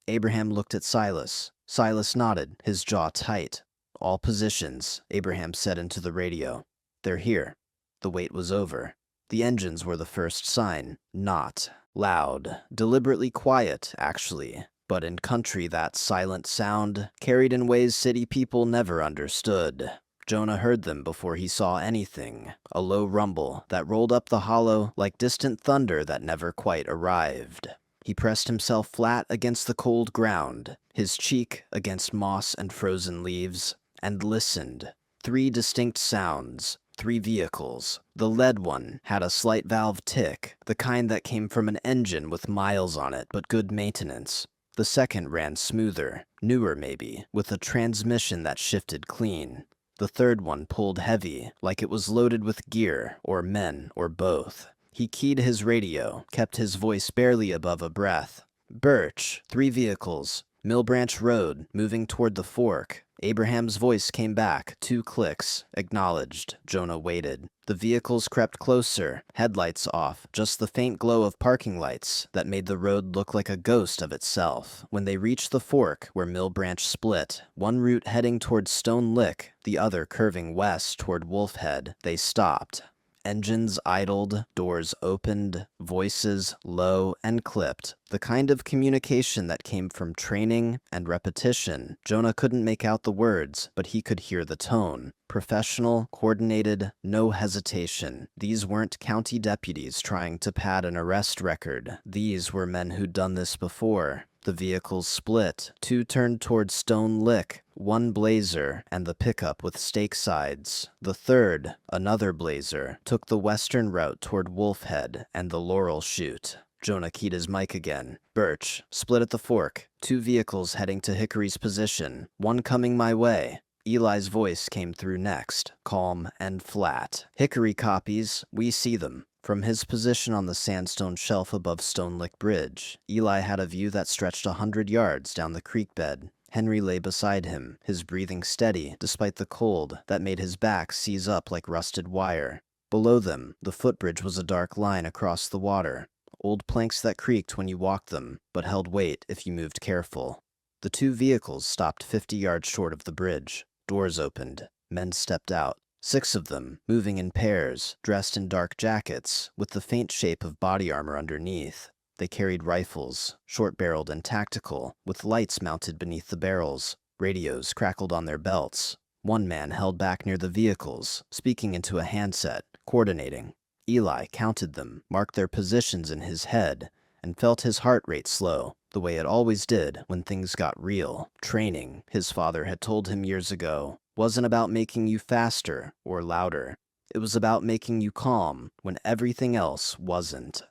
Abraham looked at Silas. Silas nodded, his jaw tight. "All positions," Abraham said into the radio. "They're here." The wait was over. The engines were the first sign. Not loud, deliberately quiet, actually, but in country that silent sound carried in ways city people never understood. Jonah heard them before he saw anything, a low rumble that rolled up the hollow like distant thunder that never quite arrived. He pressed himself flat against the cold ground, his cheek against moss and frozen leaves, and listened. 3 distinct sounds. 3 vehicles. The lead one had a slight valve tick, the kind that came from an engine with miles on it but good maintenance. The second ran smoother, newer maybe, with a transmission that shifted clean. The third one pulled heavy, like it was loaded with gear, or men, or both. He keyed his radio, kept his voice barely above a breath. "Birch, 3 vehicles. Mill Branch Road, moving toward the fork." Abraham's voice came back, 2 clicks, acknowledged. Jonah waited. The vehicles crept closer, headlights off, just the faint glow of parking lights that made the road look like a ghost of itself. When they reached the fork where Mill Branch split, one route heading toward Stone Lick, the other curving west toward Wolfhead, they stopped. Engines idled, doors opened, voices low and clipped. The kind of communication that came from training and repetition. Jonah couldn't make out the words, but he could hear the tone. Professional, coordinated, no hesitation. These weren't county deputies trying to pad an arrest record. These were men who'd done this before. The vehicles split. 2 turned toward Stone Lick, One blazer and the pickup with stake sides. The third, another blazer, took the western route toward Wolfhead and the Laurel Chute. Jonah keyed his mic again. Birch, split at the fork. 2 vehicles heading to Hickory's position. 1 coming my way. Eli's voice came through next, calm and flat. Hickory copies, we see them. From his position on the sandstone shelf above Stone Lick Bridge, Eli had a view that stretched 100 yards down the creek bed. Henry lay beside him, his breathing steady despite the cold that made his back seize up like rusted wire. Below them, the footbridge was a dark line across the water. Old planks that creaked when you walked them, but held weight if you moved careful. The 2 vehicles stopped 50 yards short of the bridge. Doors opened. Men stepped out. 6 of them, moving in pairs, dressed in dark jackets, with the faint shape of body armor underneath. They carried rifles, short-barreled and tactical, with lights mounted beneath the barrels. Radios crackled on their belts. One man held back near the vehicles, speaking into a handset, coordinating. Eli counted them, marked their positions in his head, and felt his heart rate slow, the way it always did when things got real. Training, his father had told him years ago, wasn't about making you faster or louder. It was about making you calm when everything else wasn't.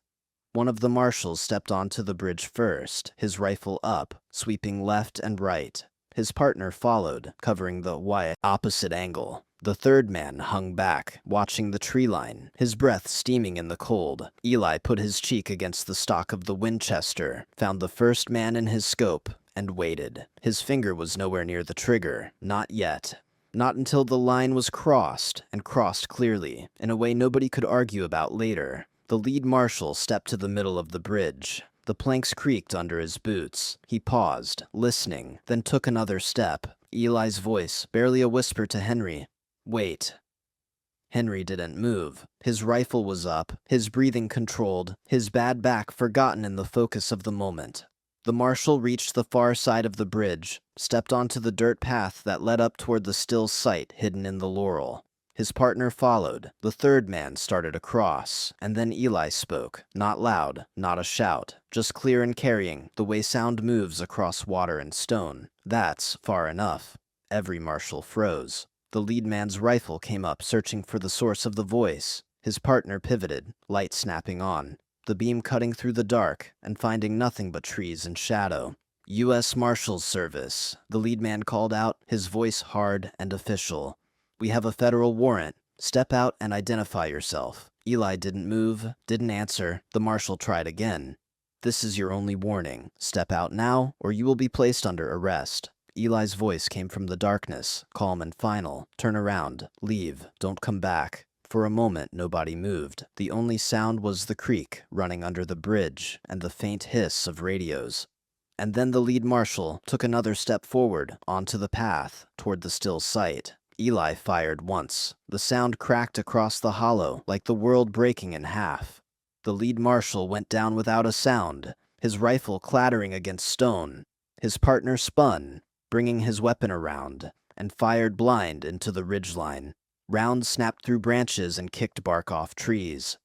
One of the marshals stepped onto the bridge first, his rifle up, sweeping left and right. His partner followed, covering the wide opposite angle. The third man hung back, watching the tree line, his breath steaming in the cold. Eli put his cheek against the stock of the Winchester, found the first man in his scope, and waited. His finger was nowhere near the trigger, not yet. Not until the line was crossed, and crossed clearly, in a way nobody could argue about later. The lead marshal stepped to the middle of the bridge. The planks creaked under his boots. He paused, listening, then took another step. Eli's voice, barely a whisper to Henry. Wait. Henry didn't move. His rifle was up, his breathing controlled, his bad back forgotten in the focus of the moment. The marshal reached the far side of the bridge, stepped onto the dirt path that led up toward the still site hidden in the laurel. His partner followed. The third man started across, and then Eli spoke. Not loud, not a shout, just clear and carrying, the way sound moves across water and stone. That's far enough. Every marshal froze. The lead man's rifle came up, searching for the source of the voice. His partner pivoted, light snapping on, the beam cutting through the dark and finding nothing but trees and shadow. U.S. Marshals Service, the lead man called out, his voice hard and official. We have a federal warrant. Step out and identify yourself. Eli didn't move, didn't answer. The marshal tried again. This is your only warning. Step out now, or you will be placed under arrest. Eli's voice came from the darkness, calm and final. Turn around. Leave. Don't come back. For a moment, nobody moved. The only sound was the creek running under the bridge and the faint hiss of radios. And then the lead marshal took another step forward, onto the path, toward the still site. Eli fired once. The sound cracked across the hollow, like the world breaking in half. The lead marshal went down without a sound, his rifle clattering against stone. His partner spun, bringing his weapon around, and fired blind into the ridgeline. Rounds snapped through branches and kicked bark off trees.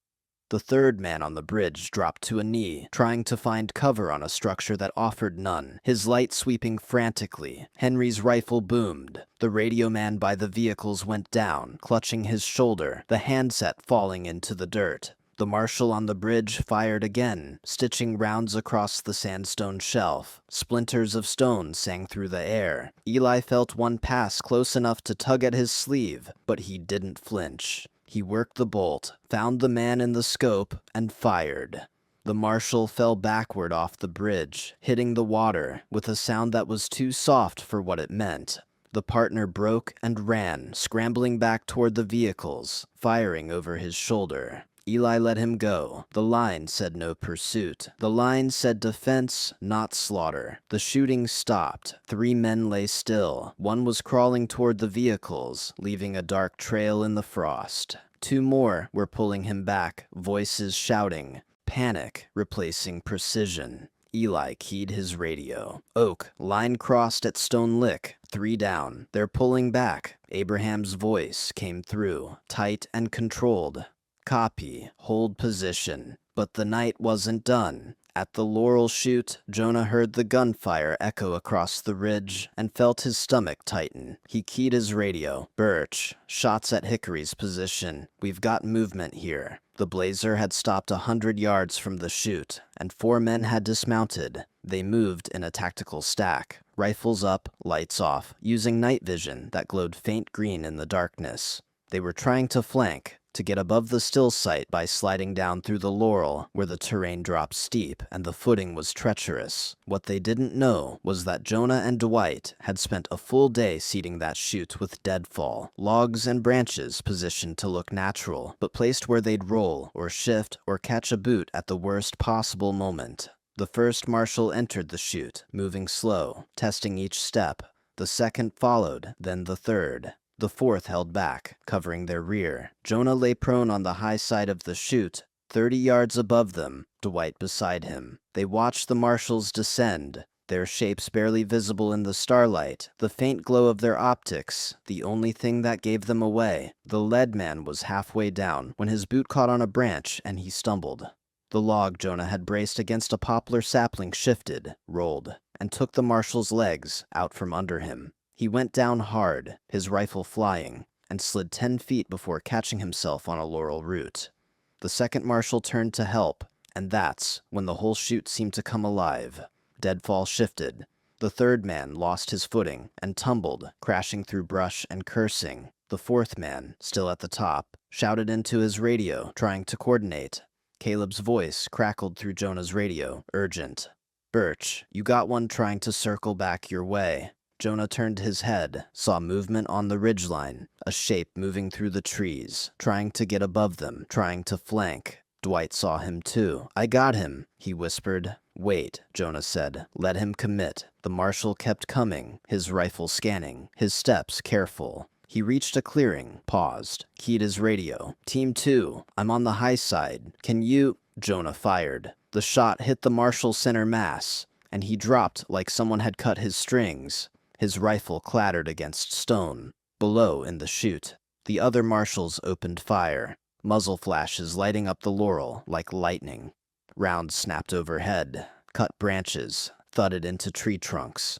The third man on the bridge dropped to a knee, trying to find cover on a structure that offered none, his light sweeping frantically. Henry's rifle boomed. The radio man by the vehicles went down, clutching his shoulder, the handset falling into the dirt. The marshal on the bridge fired again, stitching rounds across the sandstone shelf. Splinters of stone sang through the air. Eli felt one pass close enough to tug at his sleeve, but he didn't flinch. He worked the bolt, found the man in the scope, and fired. The marshal fell backward off the bridge, hitting the water, with a sound that was too soft for what it meant. The partner broke and ran, scrambling back toward the vehicles, firing over his shoulder. Eli let him go. The line said no pursuit. The line said defense, not slaughter. The shooting stopped. 3 men lay still. One was crawling toward the vehicles, leaving a dark trail in the frost. 2 more were pulling him back, voices shouting. Panic replacing precision. Eli keyed his radio. Oak, line crossed at Stone Lick, 3 down. They're pulling back. Abraham's voice came through, tight and controlled. Copy, hold position. But the night wasn't done. At the Laurel chute, Jonah heard the gunfire echo across the ridge and felt his stomach tighten. He keyed his radio. Birch, shots at Hickory's position. We've got movement here. The blazer had stopped 100 yards from the chute, and 4 men had dismounted. They moved in a tactical stack, rifles up, lights off, using night vision that glowed faint green in the darkness. They were trying to flank, to get above the still site by sliding down through the Laurel, where the terrain dropped steep and the footing was treacherous. What they didn't know was that Jonah and Dwight had spent a full day seeding that chute with deadfall, logs and branches positioned to look natural, but placed where they'd roll or shift or catch a boot at the worst possible moment. The first marshal entered the chute, moving slow, testing each step. The second followed, then the third. The fourth held back, covering their rear. Jonah lay prone on the high side of the chute, 30 yards above them, Dwight beside him. They watched the marshals descend, their shapes barely visible in the starlight, the faint glow of their optics, the only thing that gave them away. The lead man was halfway down when his boot caught on a branch and he stumbled. The log Jonah had braced against a poplar sapling shifted, rolled, and took the marshal's legs out from under him. He went down hard, his rifle flying, and slid 10 feet before catching himself on a laurel root. The second marshal turned to help, and that's when the whole chute seemed to come alive. Deadfall shifted. The third man lost his footing and tumbled, crashing through brush and cursing. The fourth man, still at the top, shouted into his radio, trying to coordinate. Caleb's voice crackled through Jonah's radio, urgent. "Birch, you got one trying to circle back your way." Jonah turned his head, saw movement on the ridgeline, a shape moving through the trees, trying to get above them, trying to flank. Dwight saw him too. "I got him," he whispered. "Wait," Jonah said. "Let him commit." The marshal kept coming, his rifle scanning, his steps careful. He reached a clearing, paused, keyed his radio. "Team 2, I'm on the high side. Can you—" Jonah fired. The shot hit the marshal's center mass, and he dropped like someone had cut his strings. His rifle clattered against stone. Below in the chute, the other marshals opened fire, muzzle flashes lighting up the laurel like lightning. Rounds snapped overhead, cut branches, thudded into tree trunks.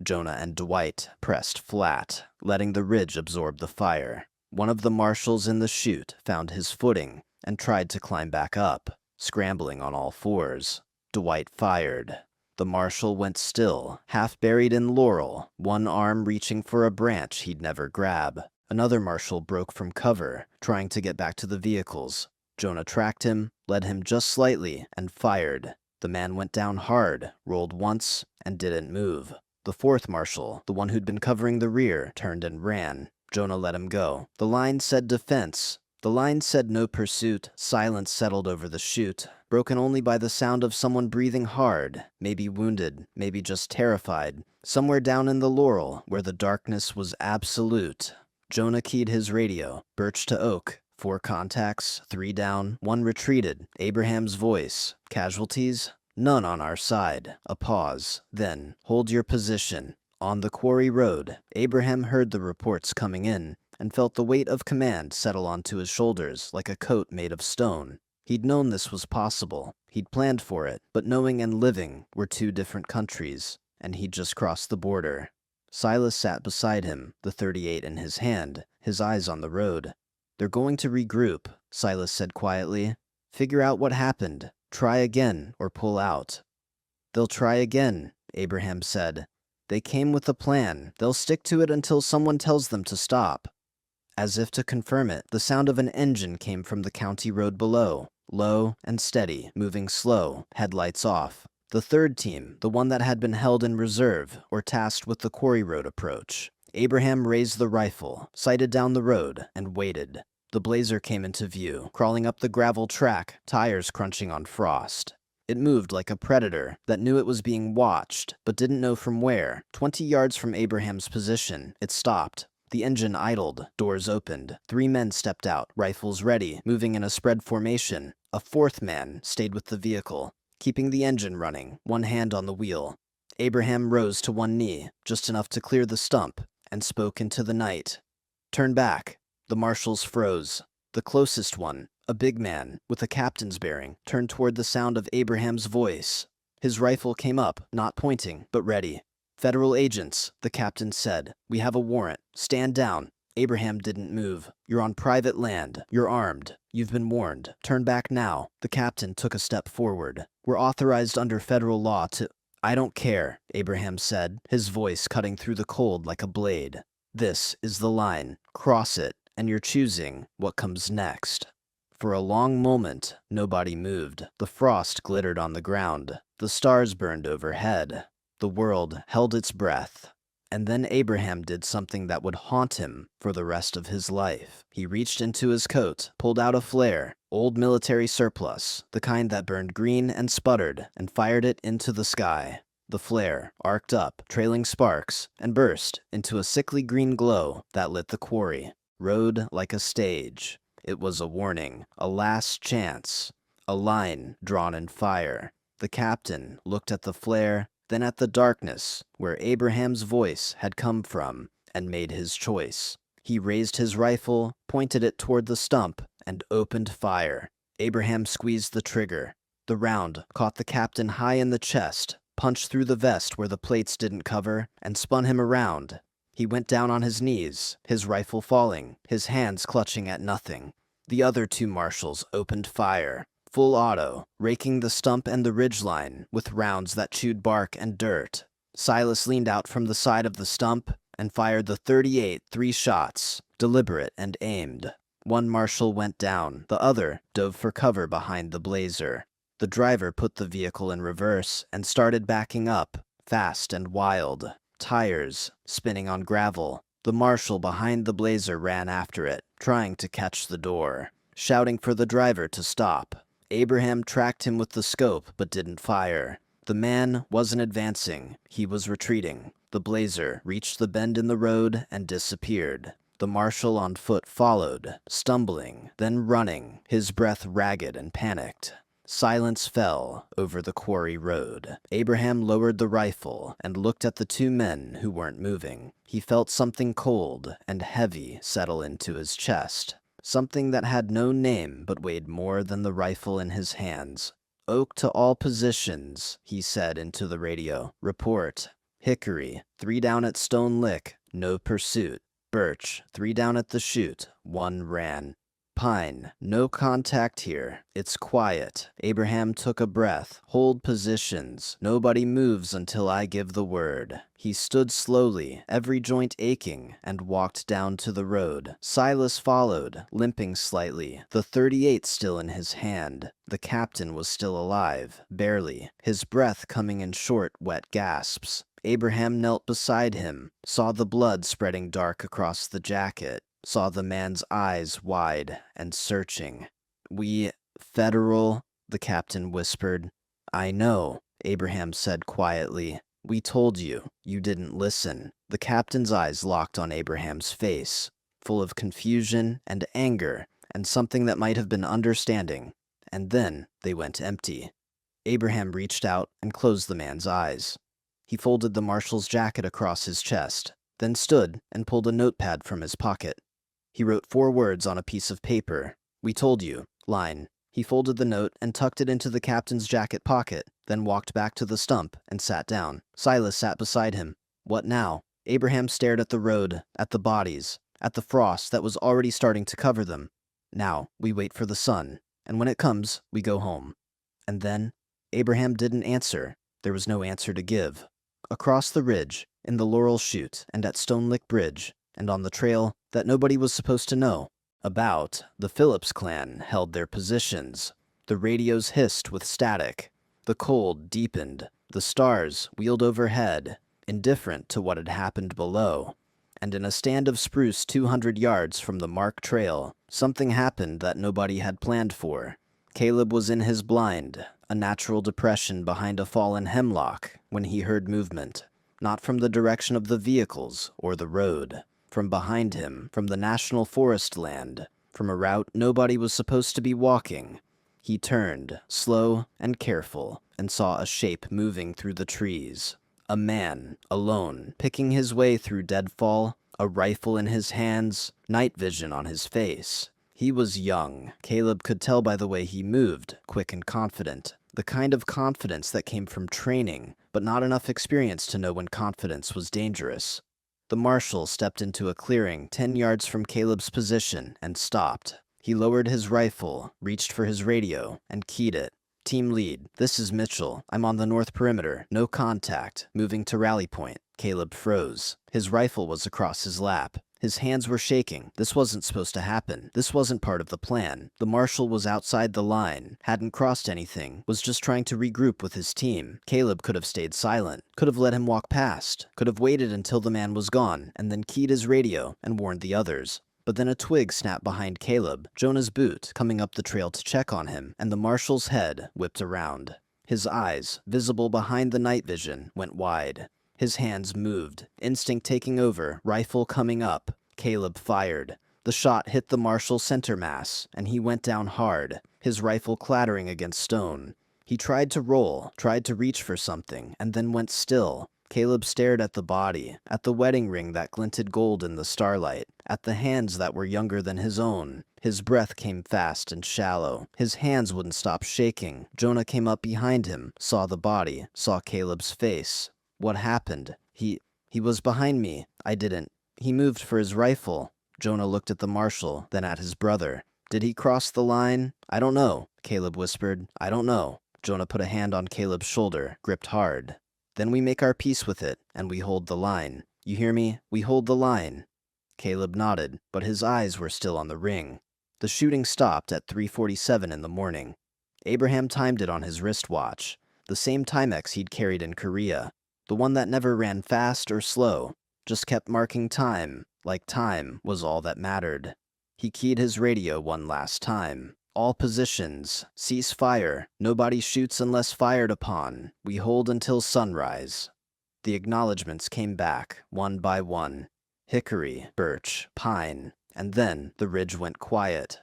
Jonah and Dwight pressed flat, letting the ridge absorb the fire. One of the marshals in the chute found his footing and tried to climb back up, scrambling on all fours. Dwight fired. The marshal went still, half buried in laurel, one arm reaching for a branch he'd never grab. Another marshal broke from cover, trying to get back to the vehicles. Jonah tracked him, led him just slightly, and fired. The man went down hard, rolled once, and didn't move. The fourth marshal, the one who'd been covering the rear, turned and ran. Jonah let him go. The line said defense. The line said no pursuit. Silence settled over the chute, broken only by the sound of someone breathing hard, maybe wounded, maybe just terrified, somewhere down in the laurel where the darkness was absolute. Jonah keyed his radio, Birch to Oak. 4 contacts, 3 down, 1 retreated. Abraham's voice. Casualties? None on our side. A pause. Then, hold your position. On the quarry road, Abraham heard the reports coming in and felt the weight of command settle onto his shoulders like a coat made of stone. He'd known this was possible. He'd planned for it, but knowing and living were 2 different countries, and he'd just crossed the border. Silas sat beside him, the .38 in his hand, his eyes on the road. "They're going to regroup," Silas said quietly. "Figure out what happened. Try again or pull out." "They'll try again," Abraham said. "They came with a plan. They'll stick to it until someone tells them to stop." As if to confirm it, the sound of an engine came from the county road below, low and steady, moving slow, headlights off. The third team, the one that had been held in reserve or tasked with the quarry road approach. Abraham raised the rifle, sighted down the road, and waited. The blazer came into view, crawling up the gravel track, tires crunching on frost. It moved like a predator that knew it was being watched, but didn't know from where. 20 yards from Abraham's position, it stopped. The engine idled, doors opened. 3 men stepped out, rifles ready, moving in a spread formation. A 4th man stayed with the vehicle, keeping the engine running, one hand on the wheel. Abraham rose to one knee, just enough to clear the stump, and spoke into the night. "Turn back." The marshals froze. The closest one, A big man, with a captain's bearing, turned toward the sound of Abraham's voice. His rifle came up, not pointing, but ready. "Federal agents," the captain said. "We have a warrant. Stand down." Abraham didn't move. "You're on private land. You're armed. You've been warned. Turn back now." The captain took a step forward. "We're authorized under federal law to—" "I don't care," Abraham said, his voice cutting through the cold like a blade. "This is the line. Cross it, and you're choosing what comes next." For a long moment, nobody moved. The frost glittered on the ground. The stars burned overhead. The world held its breath. And then Abraham did something that would haunt him for the rest of his life. He reached into his coat, pulled out a flare, old military surplus, the kind that burned green and sputtered, and fired it into the sky. The flare arced up, trailing sparks, and burst into a sickly green glow that lit the quarry. Road like a stage. It was a warning, a last chance, a line drawn in fire. The captain looked at the flare, then at the darkness where Abraham's voice had come from, and made his choice. He raised his rifle, pointed it toward the stump, and opened fire. Abraham squeezed the trigger. The round caught the captain high in the chest, punched through the vest where the plates didn't cover, and spun him around. He went down on his knees, his rifle falling, his hands clutching at nothing. The other two marshals opened fire, full auto, raking the stump and the ridgeline with rounds that chewed bark and dirt. Silas leaned out from the side of the stump and fired the .38 3 shots, deliberate and aimed. One marshal went down, the other dove for cover behind the blazer. The driver put the vehicle in reverse and started backing up, fast and wild, tires spinning on gravel. The marshal behind the blazer ran after it, trying to catch the door, shouting for the driver to stop. Abraham tracked him with the scope, but didn't fire. The man wasn't advancing, he was retreating. The blazer reached the bend in the road and disappeared. The marshal on foot followed, stumbling, then running, his breath ragged and panicked. Silence fell over the quarry road. Abraham lowered the rifle and looked at the two men who weren't moving. He felt something cold and heavy settle into his chest. Something that had no name but weighed more than the rifle in his hands. "Oak to all positions," he said into the radio. "Report. Hickory, 3 down at Stone Lick, no pursuit. Birch, 3 down at the chute, 1 ran. Pine, no contact here. It's quiet." Abraham took a breath. "Hold positions. Nobody moves until I give the word." He stood slowly, every joint aching, and walked down to the road. Silas followed, limping slightly, the .38 still in his hand. The captain was still alive, barely, his breath coming in short, wet gasps. Abraham knelt beside him, saw the blood spreading dark across the jacket. Saw the man's eyes wide and searching. "We, federal," the captain whispered. "I know," Abraham said quietly. "We told you. You didn't listen." The captain's eyes locked on Abraham's face, full of confusion and anger and something that might have been understanding, and then they went empty. Abraham reached out and closed the man's eyes. He folded the marshal's jacket across his chest, then stood and pulled a notepad from his pocket. He wrote 4 words on a piece of paper. "We told you," line. He folded the note and tucked it into the captain's jacket pocket, then walked back to the stump and sat down. Silas sat beside him. "What now?" Abraham stared at the road, at the bodies, at the frost that was already starting to cover them. "Now, we wait for the sun, and when it comes, we go home." And then, Abraham didn't answer. There was no answer to give. Across the ridge, in the Laurel Chute, and at Stone Lick Bridge, and on the trail that nobody was supposed to know about, the Phillips clan held their positions. The radios hissed with static. The cold deepened. The stars wheeled overhead, indifferent to what had happened below. And in a stand of spruce 200 yards from the Mark Trail, something happened that nobody had planned for. Caleb was in his blind, a natural depression behind a fallen hemlock, when he heard movement. Not from the direction of the vehicles or the road. From behind him, from the national forest land, from a route nobody was supposed to be walking. He turned, slow and careful, and saw a shape moving through the trees. A man, alone, picking his way through deadfall, a rifle in his hands, night vision on his face. He was young. Caleb could tell by the way he moved, quick and confident. The kind of confidence that came from training, but not enough experience to know when confidence was dangerous. The marshal stepped into a clearing 10 yards from Caleb's position and stopped. He lowered his rifle, reached for his radio, and keyed it. Team lead, this is Mitchell. I'm on the north perimeter. No contact. Moving to rally point. Caleb froze. His rifle was across his lap. His hands were shaking. This wasn't supposed to happen. This wasn't part of the plan. The marshal was outside the line, hadn't crossed anything, was just trying to regroup with his team. Caleb could have stayed silent, could have let him walk past, could have waited until the man was gone, and then keyed his radio and warned the others. But then a twig snapped behind Caleb, Jonah's boot coming up the trail to check on him, and the marshal's head whipped around. His eyes, visible behind the night vision, went wide. His hands moved, instinct taking over, rifle coming up. Caleb fired. The shot hit the marshal's center mass, and he went down hard, his rifle clattering against stone. He tried to roll, tried to reach for something, and then went still. Caleb stared at the body, at the wedding ring that glinted gold in the starlight, at the hands that were younger than his own. His breath came fast and shallow. His hands wouldn't stop shaking. Jonah came up behind him, saw the body, saw Caleb's face. What happened? He was behind me. I didn't. He moved for his rifle. Jonah looked at the marshal, then at his brother. Did he cross the line? I don't know, Caleb whispered. I don't know. Jonah put a hand on Caleb's shoulder, gripped hard. Then we make our peace with it, and we hold the line. You hear me? We hold the line. Caleb nodded, but his eyes were still on the ring. The shooting stopped at 3:47 in the morning. Abraham timed it on his wristwatch, the same Timex he'd carried in Korea. The one that never ran fast or slow, just kept marking time, like time was all that mattered. He keyed his radio one last time. All positions, cease fire, nobody shoots unless fired upon. We hold until sunrise. The acknowledgments came back, one by one. Hickory, birch, pine, and then the ridge went quiet.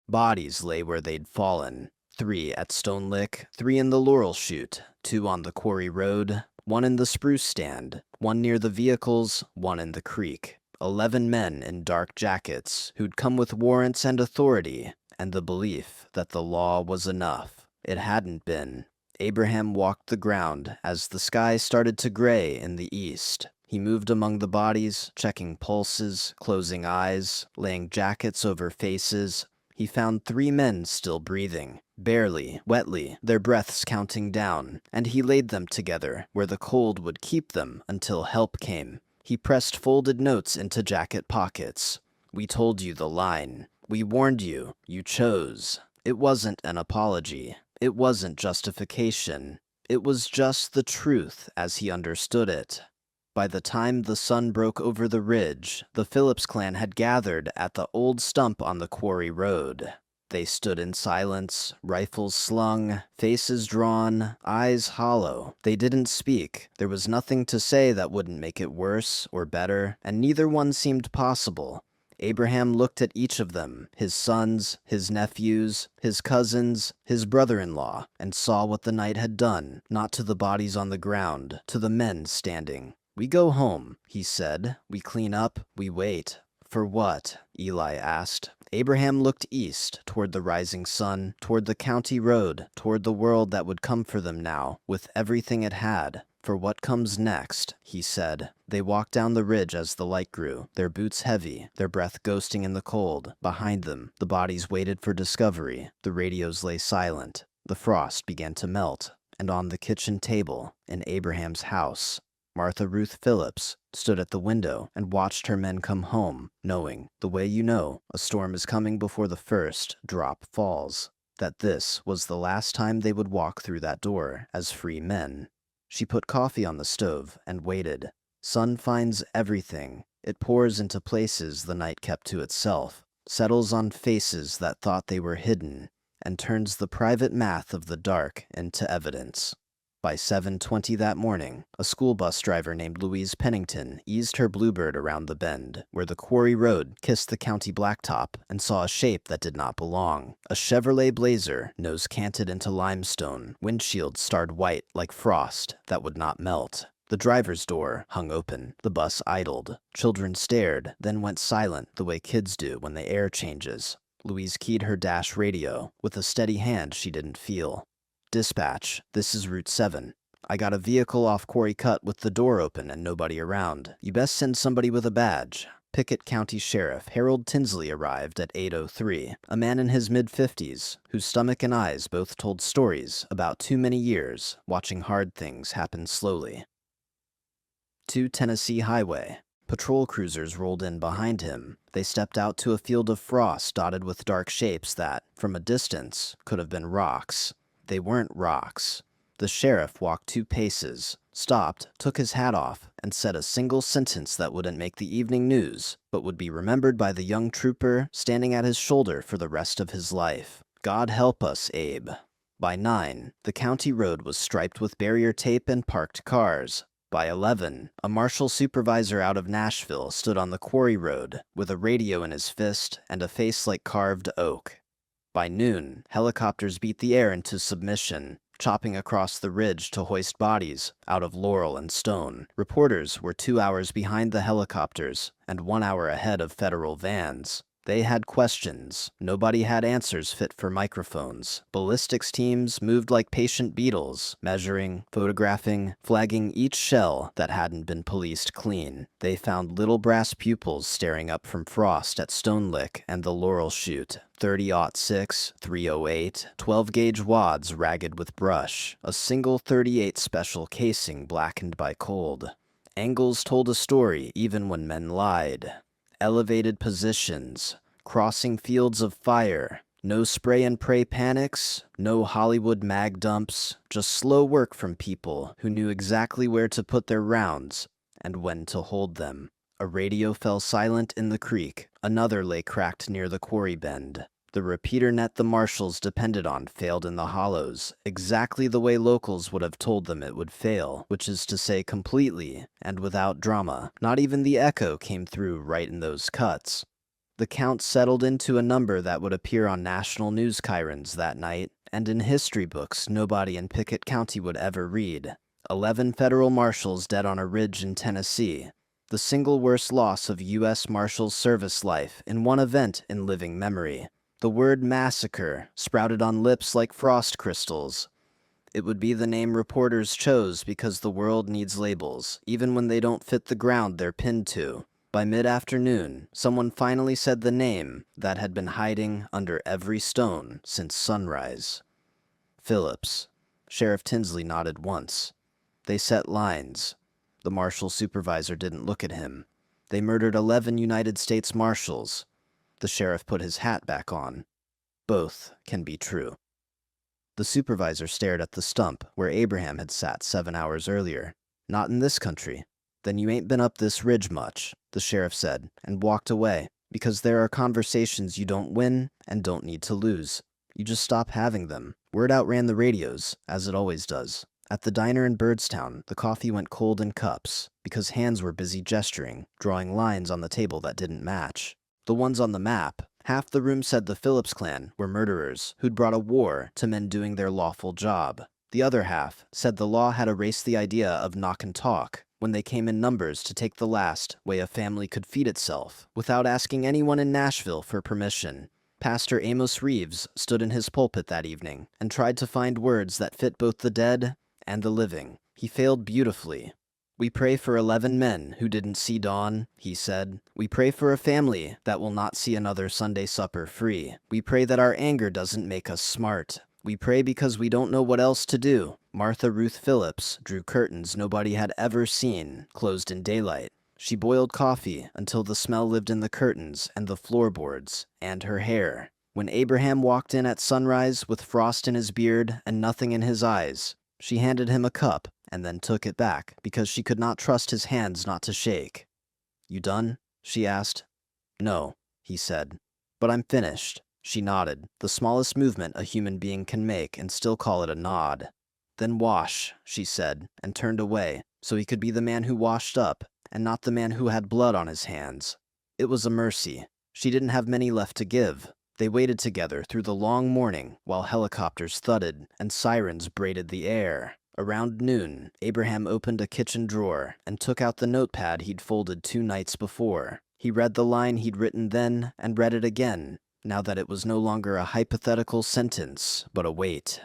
Bodies lay where they'd fallen. 3 at Stone Lick, 3 in the Laurel Chute, 2 on the quarry road, 1 in the spruce stand, 1 near the vehicles, 1 in the creek. 11 men in dark jackets who'd come with warrants and authority, and the belief that the law was enough. It hadn't been. Abraham walked the ground as the sky started to gray in the east. He moved among the bodies, checking pulses, closing eyes, laying jackets over faces. He found 3 men still breathing, barely, wetly, their breaths counting down, and he laid them together where the cold would keep them until help came. He pressed folded notes into jacket pockets. We told you the line. We warned you. You chose. It wasn't an apology. It wasn't justification. It was just the truth as he understood it. By the time the sun broke over the ridge, the Phillips clan had gathered at the old stump on the quarry road. They stood in silence, rifles slung, faces drawn, eyes hollow. They didn't speak. There was nothing to say that wouldn't make it worse or better, and neither one seemed possible. Abraham looked at each of them, his sons, his nephews, his cousins, his brother-in-law, and saw what the night had done, not to the bodies on the ground, to the men standing. We go home, he said. We clean up, we wait. For what? Eli asked. Abraham looked east, toward the rising sun, toward the county road, toward the world that would come for them now, with everything it had. For what comes next, he said. They walked down the ridge as the light grew, their boots heavy, their breath ghosting in the cold. Behind them, the bodies waited for discovery. The radios lay silent. The frost began to melt. And on the kitchen table, in Abraham's house, Martha Ruth Phillips stood at the window and watched her men come home, knowing, the way you know, a storm is coming before the first drop falls, that this was the last time they would walk through that door as free men. She put coffee on the stove and waited. Sun finds everything. It pours into places the night kept to itself, settles on faces that thought they were hidden, and turns the private math of the dark into evidence. By 7:20 that morning, a school bus driver named Louise Pennington eased her Bluebird around the bend, where the quarry road kissed the county blacktop, and saw a shape that did not belong. A Chevrolet Blazer, nose canted into limestone, windshield starred white like frost that would not melt. The driver's door hung open. The bus idled. Children stared, then went silent the way kids do when the air changes. Louise keyed her dash radio. With a steady hand she didn't feel. "Dispatch, this is Route 7. I got a vehicle off Quarry Cut with the door open and nobody around. You best send somebody with a badge." Pickett County Sheriff Harold Tinsley arrived at 8:03, a man in his mid-50s, whose stomach and eyes both told stories about too many years watching hard things happen slowly. 2 Tennessee Highway. Patrol cruisers rolled in behind him. They stepped out to a field of frost dotted with dark shapes that, from a distance, could have been rocks. They weren't rocks. The sheriff walked 2 paces, stopped, took his hat off, and said a single sentence that wouldn't make the evening news, but would be remembered by the young trooper standing at his shoulder for the rest of his life. "God help us, Abe." By 9, the county road was striped with barrier tape and parked cars. By 11, a Marshal supervisor out of Nashville stood on the quarry road with a radio in his fist and a face like carved oak. By noon, helicopters beat the air into submission, chopping across the ridge to hoist bodies out of laurel and stone. Reporters were 2 hours behind the helicopters and 1 hour ahead of federal vans. They had questions. Nobody had answers fit for microphones. Ballistics teams moved like patient beetles, measuring, photographing, flagging each shell that hadn't been policed clean. They found little brass pupils staring up from frost at Stone Lick and the Laurel Chute. 30-06, 308, 12-gauge wads ragged with brush, a single .38 special casing blackened by cold. Angles told a story even when men lied. Elevated positions, crossing fields of fire, no spray and pray panics, no Hollywood mag dumps, just slow work from people who knew exactly where to put their rounds and when to hold them. A radio fell silent in the creek. Another lay cracked near the quarry bend. The repeater net the Marshals depended on failed in the hollows, exactly the way locals would have told them it would fail, which is to say completely and without drama. Not even the echo came through right in those cuts. The count settled into a number that would appear on national news chyrons that night, and in history books nobody in Pickett County would ever read. 11 federal Marshals dead on a ridge in Tennessee. The single worst loss of U.S. Marshals service life in one event in living memory. The word massacre sprouted on lips like frost crystals. It would be the name reporters chose because the world needs labels, even when they don't fit the ground they're pinned to. By mid-afternoon, someone finally said the name that had been hiding under every stone since sunrise. Phillips. Sheriff Tinsley nodded once. They set lines. The Marshal supervisor didn't look at him. They murdered 11 United States Marshals. The sheriff put his hat back on. Both can be true. The supervisor stared at the stump where Abraham had sat 7 hours earlier. "Not in this country." "Then you ain't been up this ridge much," the sheriff said, and walked away, because there are conversations you don't win and don't need to lose. You just stop having them. Word outran the radios, as it always does. At the diner in Birdstown, the coffee went cold in cups, because hands were busy gesturing, drawing lines on the table that didn't match. The ones on the map, half the room said the Phillips clan were murderers who'd brought a war to men doing their lawful job. The other half said the law had erased the idea of knock and talk when they came in numbers to take the last way a family could feed itself without asking anyone in Nashville for permission. Pastor Amos Reeves stood in his pulpit that evening and tried to find words that fit both the dead and the living. He failed beautifully. "We pray for 11 men who didn't see dawn," he said. "We pray for a family that will not see another Sunday supper free. We pray that our anger doesn't make us smart. We pray because we don't know what else to do." Martha Ruth Phillips drew curtains nobody had ever seen, closed in daylight. She boiled coffee until the smell lived in the curtains and the floorboards, and her hair. When Abraham walked in at sunrise with frost in his beard and nothing in his eyes, she handed him a cup and then took it back because she could not trust his hands not to shake. "You done?" she asked. "No," he said. "But I'm finished." She nodded, the smallest movement a human being can make and still call it a nod. "Then wash," she said, and turned away, so he could be the man who washed up, and not the man who had blood on his hands. It was a mercy. She didn't have many left to give. They waited together through the long morning while helicopters thudded and sirens braided the air. Around noon, Abraham opened a kitchen drawer and took out the notepad he'd folded 2 nights before. He read the line he'd written then and read it again, now that it was no longer a hypothetical sentence, but a weight.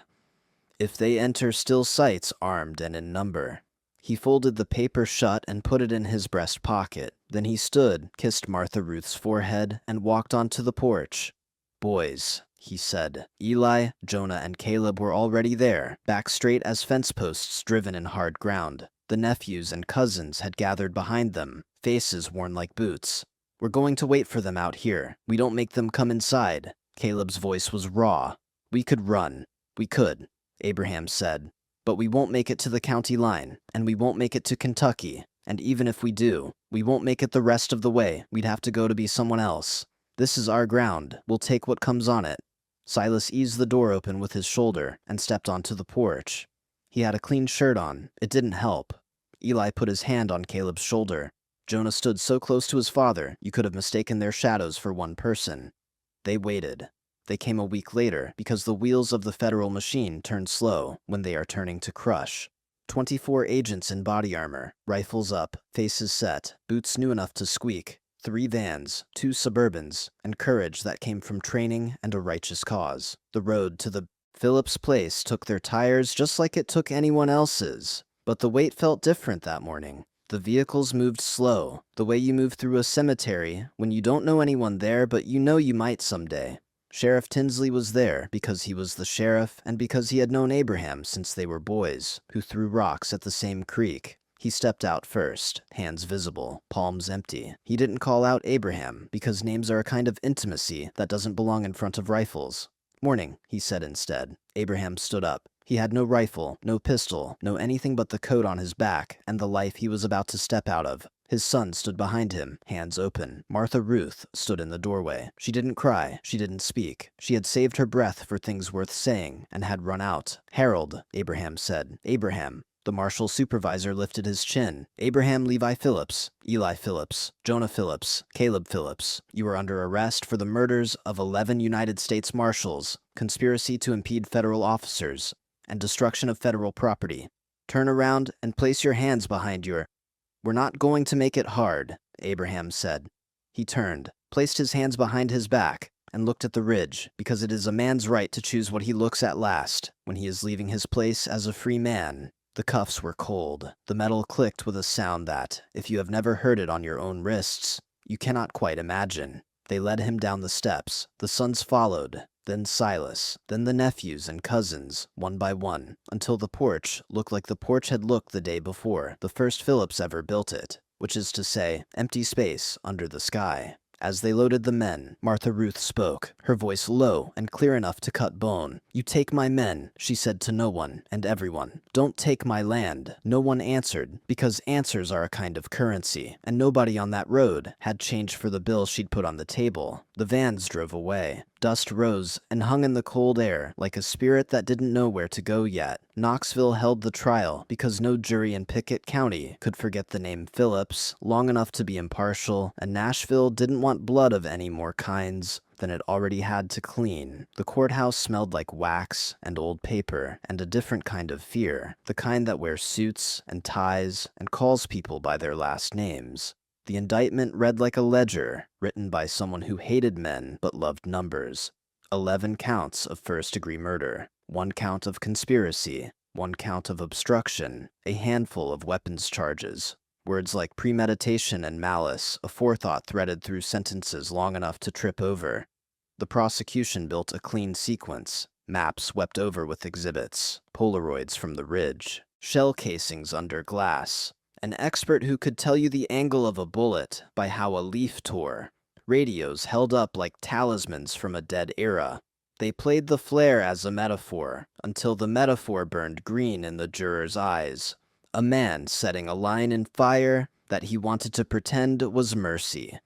If they enter still sights armed and in number. He folded the paper shut and put it in his breast pocket. Then he stood, kissed Martha Ruth's forehead, and walked onto the porch. "Boys," he said. Eli, Jonah, and Caleb were already there, back straight as fence posts driven in hard ground. The nephews and cousins had gathered behind them, faces worn like boots. "We're going to wait for them out here. We don't make them come inside." Caleb's voice was raw. "We could run. We could," Abraham said. "But we won't make it to the county line, and we won't make it to Kentucky. And even if we do, we won't make it the rest of the way. We'd have to go to be someone else. This is our ground. We'll take what comes on it." Silas eased the door open with his shoulder and stepped onto the porch. He had a clean shirt on. It didn't help. Eli put his hand on Caleb's shoulder. Jonah stood so close to his father, you could have mistaken their shadows for one person. They waited. They came a week later because the wheels of the federal machine turn slow when they are turning to crush. 24 agents in body armor, rifles up, faces set, boots new enough to squeak, 3 vans, 2 Suburbans, and courage that came from training and a righteous cause. The road to the Phillips place took their tires just like it took anyone else's. But the wait felt different that morning. The vehicles moved slow, the way you move through a cemetery when you don't know anyone there but you know you might someday. Sheriff Tinsley was there because he was the sheriff and because he had known Abraham since they were boys, who threw rocks at the same creek. He stepped out first, hands visible, palms empty. He didn't call out Abraham because names are a kind of intimacy that doesn't belong in front of rifles. "Morning," he said instead. Abraham stood up. He had no rifle, no pistol, no anything but the coat on his back and the life he was about to step out of. His son stood behind him, hands open. Martha Ruth stood in the doorway. She didn't cry. She didn't speak. She had saved her breath for things worth saying and had run out. "Harold," Abraham said. "Abraham." The marshal supervisor lifted his chin. "Abraham Levi Phillips, Eli Phillips, Jonah Phillips, Caleb Phillips. You are under arrest for the murders of 11 United States Marshals, conspiracy to impede federal officers, and destruction of federal property. Turn around and place your hands behind your—" "We're not going to make it hard," Abraham said. He turned, placed his hands behind his back, and looked at the ridge, because it is a man's right to choose what he looks at last when he is leaving his place as a free man. The cuffs were cold. The metal clicked with a sound that, if you have never heard it on your own wrists, you cannot quite imagine. They led him down the steps. The sons followed, then Silas, then the nephews and cousins, one by one, until the porch looked like the porch had looked the day before the first Phillips ever built it, which is to say, empty space under the sky. As they loaded the men, Martha Ruth spoke, her voice low and clear enough to cut bone. "You take my men," she said to no one and everyone. "Don't take my land." No one answered, because answers are a kind of currency, and nobody on that road had change for the bill she'd put on the table. The vans drove away. Dust rose and hung in the cold air like a spirit that didn't know where to go yet. Knoxville held the trial because no jury in Pickett County could forget the name Phillips long enough to be impartial, and Nashville didn't want blood of any more kinds than it already had to clean. The courthouse smelled like wax and old paper and a different kind of fear, the kind that wears suits and ties and calls people by their last names. The indictment read like a ledger, written by someone who hated men but loved numbers. 11 counts of first-degree murder, 1 count of conspiracy, 1 count of obstruction, a handful of weapons charges. Words like premeditation and malice, a forethought threaded through sentences long enough to trip over. The prosecution built a clean sequence, maps wept over with exhibits, Polaroids from the ridge, shell casings under glass, an expert who could tell you the angle of a bullet by how a leaf tore, radios held up like talismans from a dead era. They played the flare as a metaphor, until the metaphor burned green in the jurors' eyes. A man setting a line in fire that he wanted to pretend was mercy.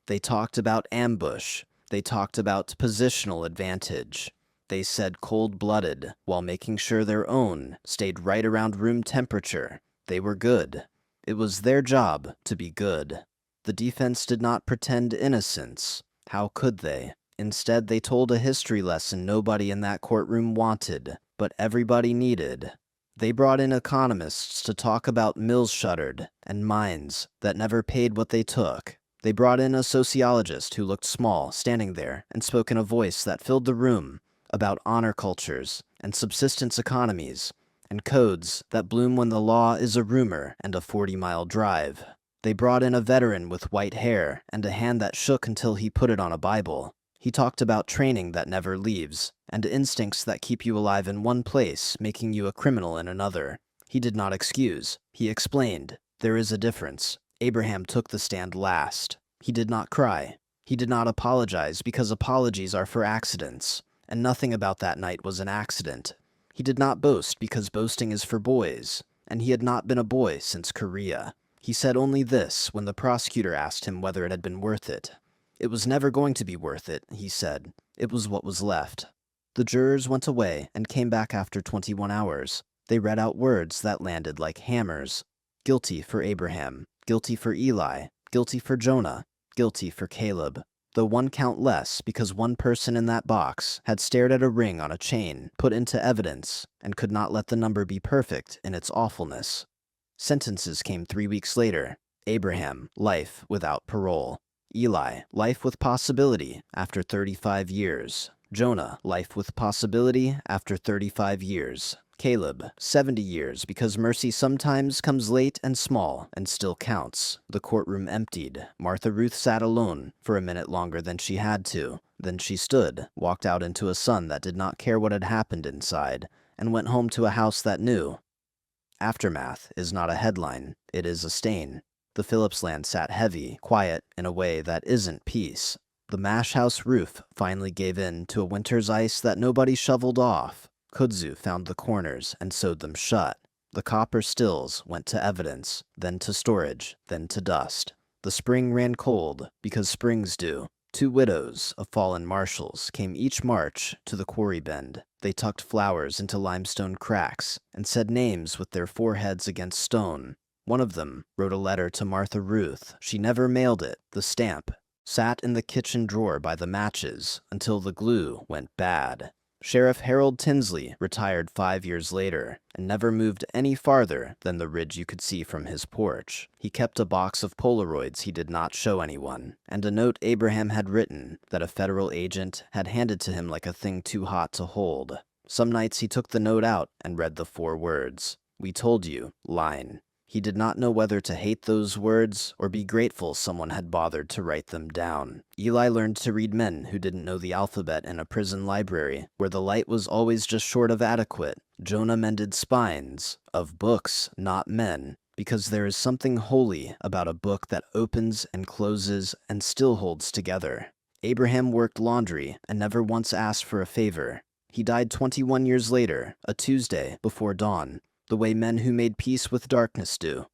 They talked about ambush. They talked about positional advantage. They said cold-blooded, while making sure their own stayed right around room temperature. They were good. It was their job to be good. The defense did not pretend innocence. How could they? Instead, they told a history lesson nobody in that courtroom wanted, but everybody needed. They brought in economists to talk about mills shuttered and mines that never paid what they took. They brought in a sociologist who looked small, standing there, and spoke in a voice that filled the room about honor cultures and subsistence economies and codes that bloom when the law is a rumor and a 40-mile drive. They brought in a veteran with white hair and a hand that shook until he put it on a Bible. He talked about training that never leaves, and instincts that keep you alive in one place, making you a criminal in another. He did not excuse. He explained. There is a difference. Abraham took the stand last. He did not cry. He did not apologize because apologies are for accidents, and nothing about that night was an accident. He did not boast because boasting is for boys, and he had not been a boy since Korea. He said only this when the prosecutor asked him whether it had been worth it. It was never going to be worth it, he said. It was what was left. The jurors went away and came back after 21 hours. They read out words that landed like hammers. Guilty for Abraham, guilty for Eli, guilty for Jonah, guilty for Caleb. Though one count less because one person in that box had stared at a ring on a chain put into evidence and could not let the number be perfect in its awfulness. Sentences came 3 weeks later. Abraham, life without parole. Eli, life with possibility after 35 years. Jonah, life with possibility after 35 years. Caleb, 70 years because mercy sometimes comes late and small and still counts. The courtroom emptied. Martha Ruth sat alone for a minute longer than she had to. Then she stood, walked out into a sun that did not care what had happened inside, and went home to a house that knew. Aftermath is not a headline, it is a stain. The Phillips land sat heavy, quiet, in a way that isn't peace. The mash house roof finally gave in to a winter's ice that nobody shoveled off. Kudzu found the corners and sewed them shut. The copper stills went to evidence, then to storage, then to dust. The spring ran cold, because springs do. 2 widows of fallen marshals came each March to the quarry bend. They tucked flowers into limestone cracks and said names with their foreheads against stone. One of them wrote a letter to Martha Ruth. She never mailed it. The stamp sat in the kitchen drawer by the matches until the glue went bad. Sheriff Harold Tinsley retired 5 years later and never moved any farther than the ridge you could see from his porch. He kept a box of Polaroids he did not show anyone, and a note Abraham had written that a federal agent had handed to him like a thing too hot to hold. Some nights he took the note out and read the 4 words. "We told you," line. He did not know whether to hate those words or be grateful someone had bothered to write them down. Eli learned to read men who didn't know the alphabet in a prison library, where the light was always just short of adequate. Jonah mended spines of books, not men, because there is something holy about a book that opens and closes and still holds together. Abraham worked laundry and never once asked for a favor. He died 21 years later, a Tuesday before dawn, the way men who made peace with darkness do.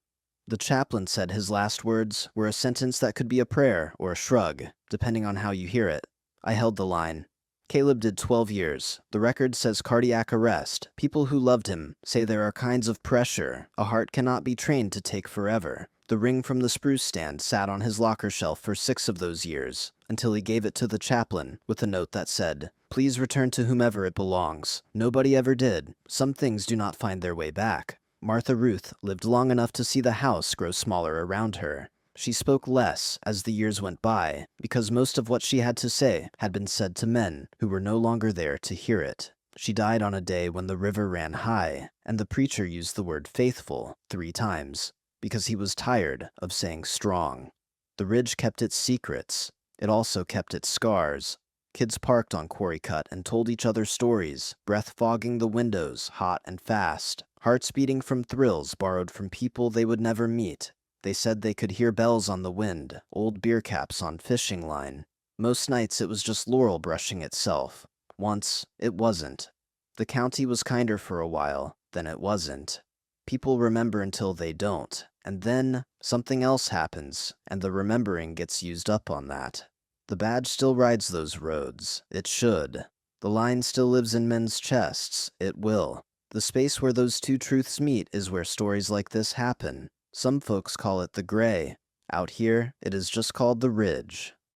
The chaplain said his last words were a sentence that could be a prayer or a shrug, depending on how you hear it. I held the line. Caleb did 12 years. The record says cardiac arrest. People who loved him say there are kinds of pressure a heart cannot be trained to take forever. The ring from the spruce stand sat on his locker shelf for 6 of those years, until he gave it to the chaplain with a note that said, "Please return to whomever it belongs. Nobody ever did. Some things do not find their way back." Martha Ruth lived long enough to see the house grow smaller around her. She spoke less as the years went by, because most of what she had to say had been said to men who were no longer there to hear it. She died on a day when the river ran high, and the preacher used the word faithful 3 times, because he was tired of saying strong. The ridge kept its secrets. It also kept its scars. Kids parked on Quarry Cut and told each other stories, breath fogging the windows, hot and fast, hearts beating from thrills borrowed from people they would never meet. They said they could hear bells on the wind, old beer caps on fishing line. Most nights it was just Laurel brushing itself. Once, it wasn't. The county was kinder for a while, then it wasn't. People remember until they don't, and then something else happens, and the remembering gets used up on that. The badge still rides those roads. It should. The line still lives in men's chests. It will. The space where those 2 truths meet is where stories like this happen. Some folks call it the Gray. Out here, it is just called the Ridge.